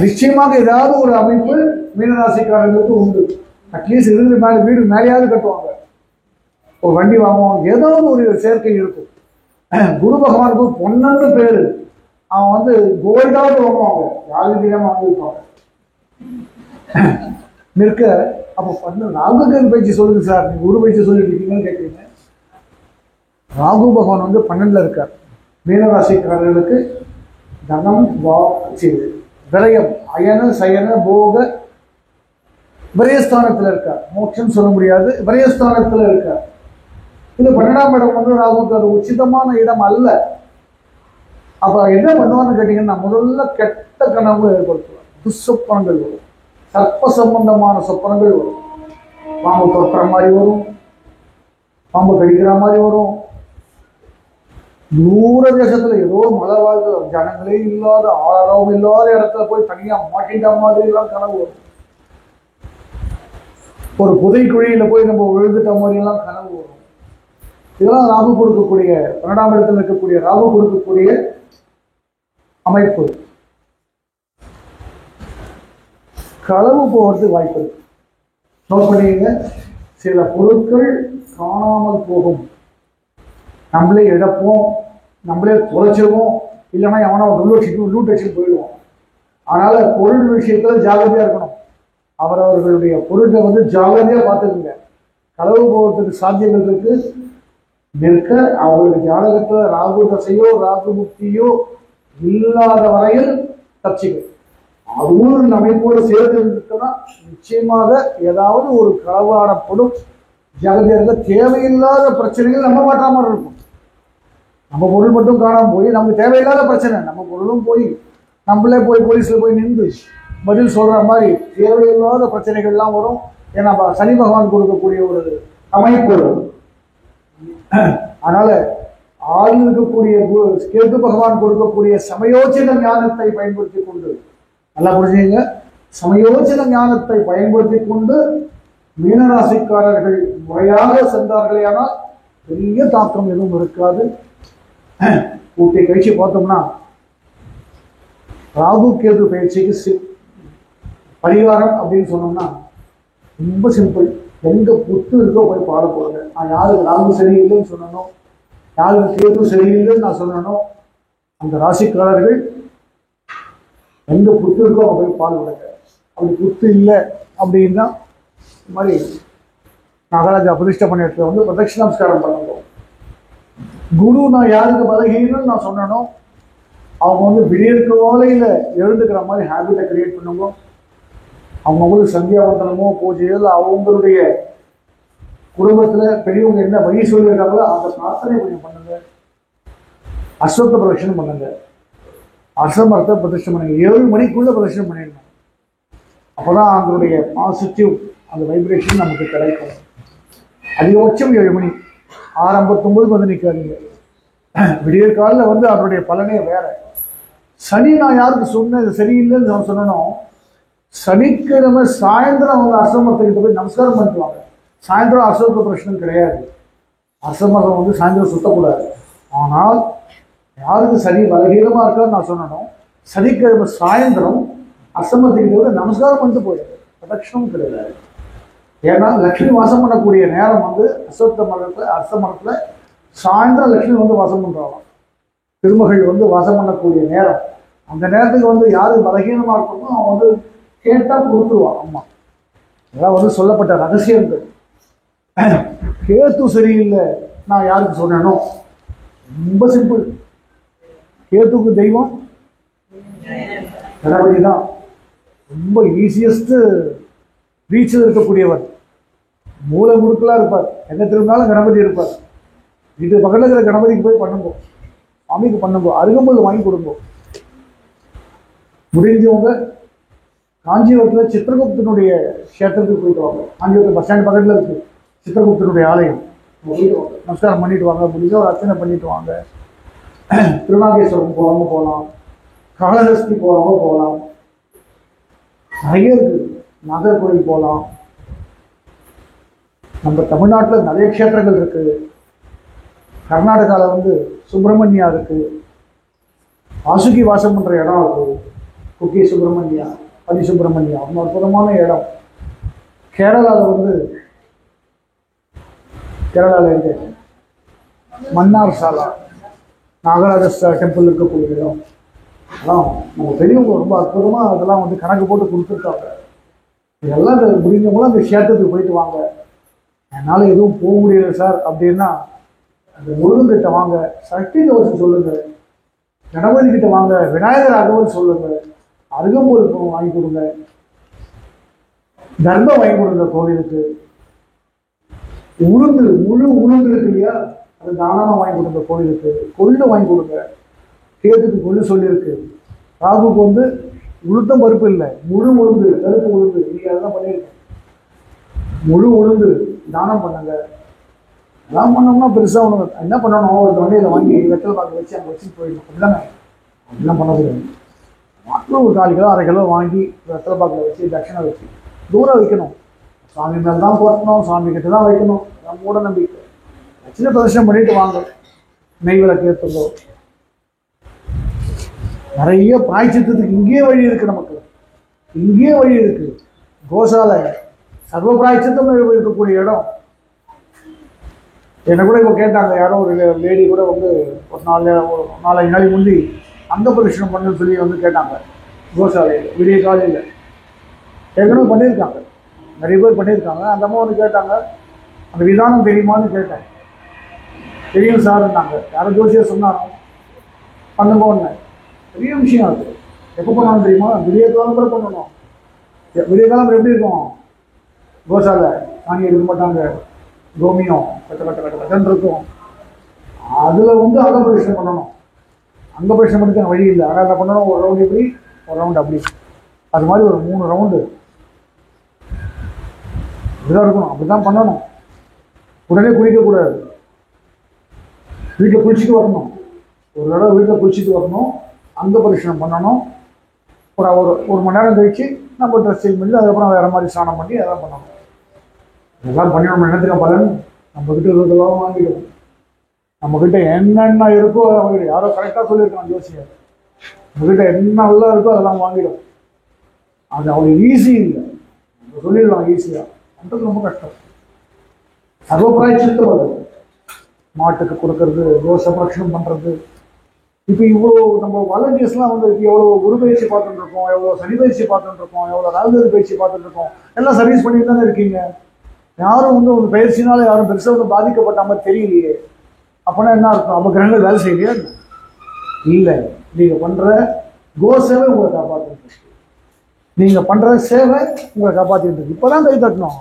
நிச்சயமாக ஏதாவது ஒரு அமைப்பு மீனராசிக்காரர்களுக்கு உண்டு. அட்லீஸ்ட் இருந்து மேலே வீடு மேலேயாவது கட்டுவாங்க, ஒரு வண்டி வாங்குவாங்க, ஏதாவது ஒரு சேர்க்கை இருக்கும். குரு பகவானுக்கு பொன்னன்னு பேரு. அவன் வந்து கோல்டாவது வாங்குவாங்க, யாரும் தெரியாம வாங்கியிருப்பாங்க நிற்க. அப்போ ராகுகேது பயிற்சி சொல்லுங்க சார், நீங்க குரு பயிற்சி சொல்லிட்டு இருக்கீங்கன்னு கேட்குறீங்க. ராகு பகவான் வந்து 12ல் இருக்கார். மீனராசிக்காரர்களுக்கு தனம், விரயம், அயன சயன போக விரயஸ்தானத்தில் இருக்கார். மோட்சம் சொல்ல முடியாது, விரயஸ்தானத்தில் இருக்கார். இது 12ஆம் இடம் வந்து ராகுக்கு அது உச்சிதமான இடம் அல்ல. அப்ப என்ன பண்ணுவான்னு கேட்டீங்கன்னா, முதல்ல கெட்ட கனவு ஏற்படுத்துவார். துசொப்பனங்கள் வரும், சர்ப்ப சம்பந்தமான சொப்பனங்கள் வரும். பாம்பு தொட்டுற மாதிரி வரும், பாம்பு கடிக்கிற மாதிரி வரும். தூர தேசத்துல ஏதோ மழை வாழ்க்கை, ஜனங்களே இல்லாத, ஆழம் இல்லாத இடத்துல போய் தனியா மாட்டிட்ட மாதிரி எல்லாம் கனவு வரும். ஒரு புதை குழியில போய் நம்ம விழுந்துட்ட மாதிரி எல்லாம் கனவு வரும். இதெல்லாம் ராகு கொடுக்கக்கூடிய, 12ஆம் இடத்துல இருக்கக்கூடிய ராகு கொடுக்கக்கூடிய அமைப்பு. களவு போகிறதுக்கு வாய்ப்பு இருக்கு. நோட் பண்ணிங்க, சில பொருட்கள் காணாமல் போகும். நம்மளே இழப்போம், நம்மளே தொலைச்சிருவோம், இல்லைன்னா எவனா லூட் அடிச்சுட்டு போயிடுவோம். அதனால பொருள் விஷயத்துல ஜாகிரதையா இருக்கணும். அவரவர்களுடைய பொருளை வந்து ஜாகிரதையா பார்த்துக்குங்க. களவு போகிறதுக்கு சாத்தியங்கள் இருக்கு. நிற்க அவர்களுக்கு ஜாதகத்துல ராகு தசையோ ராகு முக்தியோ இல்லாத வரையில் தப்பிச்சுக்க. அதுவும் இந்த அமைப்போடு சேர்ந்து இருக்குன்னா நிச்சயமாக ஏதாவது ஒரு களவாடப்படும். ஜாகிரதையாக தேவையில்லாத பிரச்சனைகள் நம்ம மாற்ற மாதிரி இருக்கும். நம்ம பொருள் மட்டும் காணாம போய் நமக்கு தேவையில்லாத பிரச்சனை, நம்ம பொருளும் போய் நம்மளே போய் போலீஸ்ல போய் நின்று பதில் சொல்ற மாதிரி தேவையில்லாத பிரச்சனைகள்லாம் வரும். ஏன்னா சனி பகவான் கொடுக்கக்கூடிய ஒரு அமைப்பு. அதனால ஆள் இருக்கக்கூடிய கேது பகவான் கொடுக்கக்கூடிய சமயோச்சித ஞானத்தை பயன்படுத்தி கொண்டு, நல்லா புரிஞ்சுங்க, சமயோச்சித ஞானத்தை பயன்படுத்தி கொண்டு மீனராசிக்காரர்கள் முறையாக சென்றார்களே ஆனால் பெரிய தாக்கம் எதுவும் இருக்காது. கூட்டி கழிச்சு பார்த்தோம்னா ராகு கேது பயிற்சிக்கு பரிகாரம் அப்படின்னு சொன்னோம்னா ரொம்ப சிம்பிள். எங்க புத்து இருக்கோ போய் பாட போடுங்க. நான் யாருக்கு ராகு சரியில்லைன்னு சொல்லணும், யாருக்கு கேது சரியில்லைன்னு நான் சொல்லணும். அந்த ராசிக்காரர்கள் எங்க புத்து இருக்கோ அவங்க போய் பால் விடுங்க. அப்படி புத்து இல்லை அப்படின்னா இந்த மாதிரி நாகராஜா பிரதிஷ்டை பண்ண இடத்துல வந்து பிரதட்சிணாம்ஸ்காரம் பண்ணணும். குரு நான் யாருக்கு பலகீனன்னு நான் சொன்னனும், அவங்க வந்து விடியற்க வேலையில் எழுந்துக்கிற மாதிரி ஹேபிட்டை கிரியேட் பண்ணுங்க. அவங்களுக்கு சந்தியாவந்தனமோ பூஜையோ இல்லை அவங்களுடைய குடும்பத்தில் பெரியவங்க என்ன வழி சொல்லியிருக்காங்களோ அந்த பிரார்த்தனை கொஞ்சம் பண்ணுங்க. அஸ்வத்த பிரதட்சணம் பண்ணுங்க. அஸ்வமரத்தை பிரதிஷ்டம் பண்ணுங்க. 7 மணிக்குள்ள பிரதிஷ்டம் பண்ணிடணும். அப்போதான் அதனுடைய பாசிட்டிவ் அந்த வைப்ரேஷன் நமக்கு கிடைக்கும். அதிகபட்சம் 7 மணி, 6:59 வந்து நிற்காதீங்க. விடியற் காலில் வந்து அதனுடைய பலனே வேற. சனி நான் யாருக்கு சொன்னேன் இது சரியில்லைன்னு நான் சொன்னோம், சனிக்கிழமை சாயந்தரம் அவங்க அசமரத்துக்கிட்ட போய் நமஸ்காரம் பண்ணிக்குவாங்க. சாயந்தரம் அசோக பிரச்சனை கிடையாது. அசமரம் வந்து சாயந்தரம் சுத்தக்கூடாது. ஆனால் யாருக்கு சனி பலகீனமாக இருக்கான்னு நான் சொன்னோம், சனிக்கிழமை சாயந்தரம் அசமரத்துக்கிட்ட நமஸ்காரம் பண்ணிட்டு போயிடுது. பிரதட்சணமும் கிடையாது. ஏன்னா லக்ஷ்மி வாசம் பண்ணக்கூடிய நேரம் வந்து அசமரத்தில் சாயந்தரம் லக்ஷ்மி வந்து வாசம் பண்ணுறாங்க. திருமகள் வந்து வாசம் பண்ணக்கூடிய நேரம். அந்த நேரத்துக்கு வந்து யாரு பலகீனமாக இருக்கணுமோ அவன் வந்து கேட்டால் கொடுத்துருவான். அம்மா இதெல்லாம் வந்து சொல்லப்பட்ட ரகசியங்கள். கேத்து சரியில்லை நான் யாருக்கு சொன்னேனோ, ரொம்ப சிம்பிள். கேத்துக்கு தெய்வம் கணபதி தான். ரொம்ப ஈஸியஸ்ட் ரீச்சில் இருக்கக்கூடியவர். மூல முடுக்கலாக இருப்பார். எங்கே திரும்பினாலும் கணபதி இருப்பார். வீட்டு பக்கத்தில் இருக்கிற கணபதிக்கு போய் பண்ணுங்க, சாமிக்கு பண்ணுங்க, அருகம்புல் வாங்கி கொடுங்க. முடிஞ்சவங்க காஞ்சிபுரத்தில் சித்திரகுப்தனுடைய கஷேத்திரத்துக்கு போயிட்டு வாங்க. காஞ்சிபுரத்தில் பஸ் ஸ்டாண்ட் பக்கத்தில் இருக்கு சித்திரகுப்தனுடைய ஆலயம். போயிட்டு வாங்க, நமஸ்காரம் பண்ணிட்டு வாங்க. முடிஞ்ச ஒரு அர்ச்சனை பண்ணிட்டு வாங்க. திருநாகேஸ்வரம் போகிறவங்க போகலாம், காளஹஸ்தி போகிறவங்க போகலாம், நிறைய இருக்கு. நாகர்கோவில் போகலாம். நம்ம தமிழ்நாட்டில் நிறைய க்ஷேத்திரங்கள் இருக்கு. கர்நாடகாவில் வந்து சுப்பிரமணியா இருக்கு, வாசுகி வாசம் பண்ணுற இடம் இருக்கு, குக்கி சுப்பிரமணியா, பதி சுப்பிரமணியா, ரொம்ப அற்புதமான இடம். கேரளாவில் வந்து இருக்கு மன்னார் சாலா, நாகராஜ டெம்பிள் இருக்கக்கூடிய இடம். அதெல்லாம் நம்ம பெரியவங்க ரொம்ப அற்புதமாக அதெல்லாம் வந்து கணக்கு போட்டு கொடுத்துருக்காங்க. இதெல்லாம் முடிஞ்சவங்களும் அந்த க்ஷேத்திரத்துக்கு போயிட்டு வாங்க. என்னால் எதுவும் போக முடியல சார் அப்படின்னா அந்த முருகன்கிட்ட வாங்க, சக்தி தோஷம் சொல்லுங்க, கணபதி கிட்ட வாங்க, விநாயகர் அகவல் சொல்லுங்க, அருகம்புல் வாங்கி கொடுங்க, தர்மம் வாங்கி கொடுங்க கோவிலுக்கு. உளுந்து முழு உளுந்து இருக்கு இல்லையா, அது தானமாக வாங்கி கொடுங்க கோவிலுக்கு. கொள்ளு வாங்கி கொடுங்க. கேதுக்கு கொள்ளு சொல்லியிருக்கு. ராகுக்கு வந்து உளுத்தம் பருப்பு இல்லை, முழு உளுந்து, கருப்பு உளுந்து. நீங்க அதெல்லாம் பண்ணியிருக்கேன். முழு உளுந்து தானம் பண்ணுங்க. எல்லாம் பண்ணோம்னா பெருசாக ஒன்று என்ன பண்ணணும், ஒரு தொண்டையில் வாங்கி வெத்தலை பாக்கு வச்சு அங்கே வச்சுட்டு போயிடணும். அப்படிதானே எல்லாம் பண்ண முடியாது. மாட்டில் ஒரு 4 கிலோ 1/2 கிலோ வாங்கி வெத்தலை பாக்கில் வச்சு தட்சணை வச்சு தூரம் வைக்கணும். சாமி மேலே தான் போட்டணும், சாமி கிட்ட தான் வைக்கணும். மூட நம்பிக்கை. சின்ன பிரதர்ஷனம் பண்ணிட்டு வாங்க. நெய் விளக்கு ஏற்றுங்கோ. நிறைய பிராய்ச்சித்தத்துக்கு இங்கேயே வழி இருக்கு நமக்கு. இங்கேயே வழி இருக்கு. கோசாலை சர்வபிராய்ச்சித்தம் இருக்கக்கூடிய இடம். என்னை கூட இப்போ கேட்டாங்க, யாரோ ஒரு லேடி கூட வந்து ஒரு 4-5 நாளைக்கு முந்தி அங்க பரிசனம் பண்ணு சொல்லி வந்து கேட்டாங்க. கோசாலையில் விடிய காலையில் ஏற்கனவே பண்ணியிருக்காங்க, நிறைய பேர் பண்ணியிருக்காங்க. அந்த அம்மா வந்து கேட்டாங்க, அந்த விதானம் தெரியுமான்னு கேட்டேன். தெரியும் சார்ன்னாங்க. யாரும் ஜோசியாக சொன்னாங்க, பண்ணுங்கன்னு. பெரிய விஷயம் அது. எப்போ பண்ணணும் தெரியுமா? விடிய காலம் கூட பண்ணணும். விடிய காலம் எப்படி இருக்கும்? கோசாலை தாங்கி எடுக்க மாட்டாங்க, கோமியம் கட்ட இருக்கும். அதில் வந்து அங்கபரிசனம் பண்ணணும். அங்கபரிசனம் பண்ணி வழி இல்லை. ஆனால் என்ன பண்ணணும், ஒரு ரவுண்டு இப்படி, ஒரு ரவுண்டு அப்படி, அது மாதிரி ஒரு 3 ரவுண்டு இப்படிதான் இருக்கணும். அப்படிதான் பண்ணணும். உடனே குளிக்கக்கூடாது. வீட்டில் குளிச்சுட்டு வரணும். ஒரு தடவை வீட்டில் குளிச்சுட்டு வரணும். அங்கபரிசனம் பண்ணணும். ஒரு மணி நேரம் கழிச்சு நம்ம ட்ரெஸ் சேஞ்ச் பண்ணி அதுக்கப்புறம் வேறு மாதிரி ஸ்நானம் பண்ணி அதெல்லாம் பண்ணணும். இதெல்லாம் பண்ணி நம்ம என்னத்துக்கு பலன்? நம்மக்கிட்ட இருக்கிறதெல்லாம் வாங்கிடும். நம்மக்கிட்ட என்னென்ன இருக்கோ வாங்கிடும். யாரோ கரெக்டாக சொல்லியிருக்காங்க ஜோசியர், நம்மக்கிட்ட என்னெல்லாம் இருக்கோ அதெல்லாம் வாங்கிடும். அது அவ்வளோ ஈஸி இல்லை. நம்ம சொல்லிடலாம் ஈஸியாக, பண்ணுறது ரொம்ப கஷ்டம். சர்வபிராய்ச்சித்தம் வருது. மாட்டுக்கு கொடுக்கறது, தோஷ பிரச்சனம் பண்ணுறது. இப்போ இவ்வளோ நம்ம வாலண்டியர்ஸ்லாம் வந்து எவ்வளோ குரு பயிற்சி பார்த்துட்டு இருக்கோம், எவ்வளோ சனி பயிற்சி பார்த்துட்டு இருக்கோம், எவ்வளோ ராகுகேது பயிற்சி பார்த்துட்டு இருக்கோம். எல்லாம் சர்வீஸ் பண்ணிட்டு தானே இருக்கீங்க. யாரும் வந்து ஒரு பயிற்சினால யாரும் பெருசாக ஒன்று பாதிக்கப்பட்ட மாதிரி தெரியலையே. அப்படின்னா என்ன அர்த்தம்? அப்போ கிரகங்கள் வேலை செய்யலையா? இல்லை. நீங்கள் பண்ணுற கோசேவை உங்களை காப்பாற்றிட்டு இருக்கு. நீங்கள் பண்ணுற சேவை உங்களை காப்பாற்றிட்டு இருக்கு. இப்போ தான் கை தட்டணும்.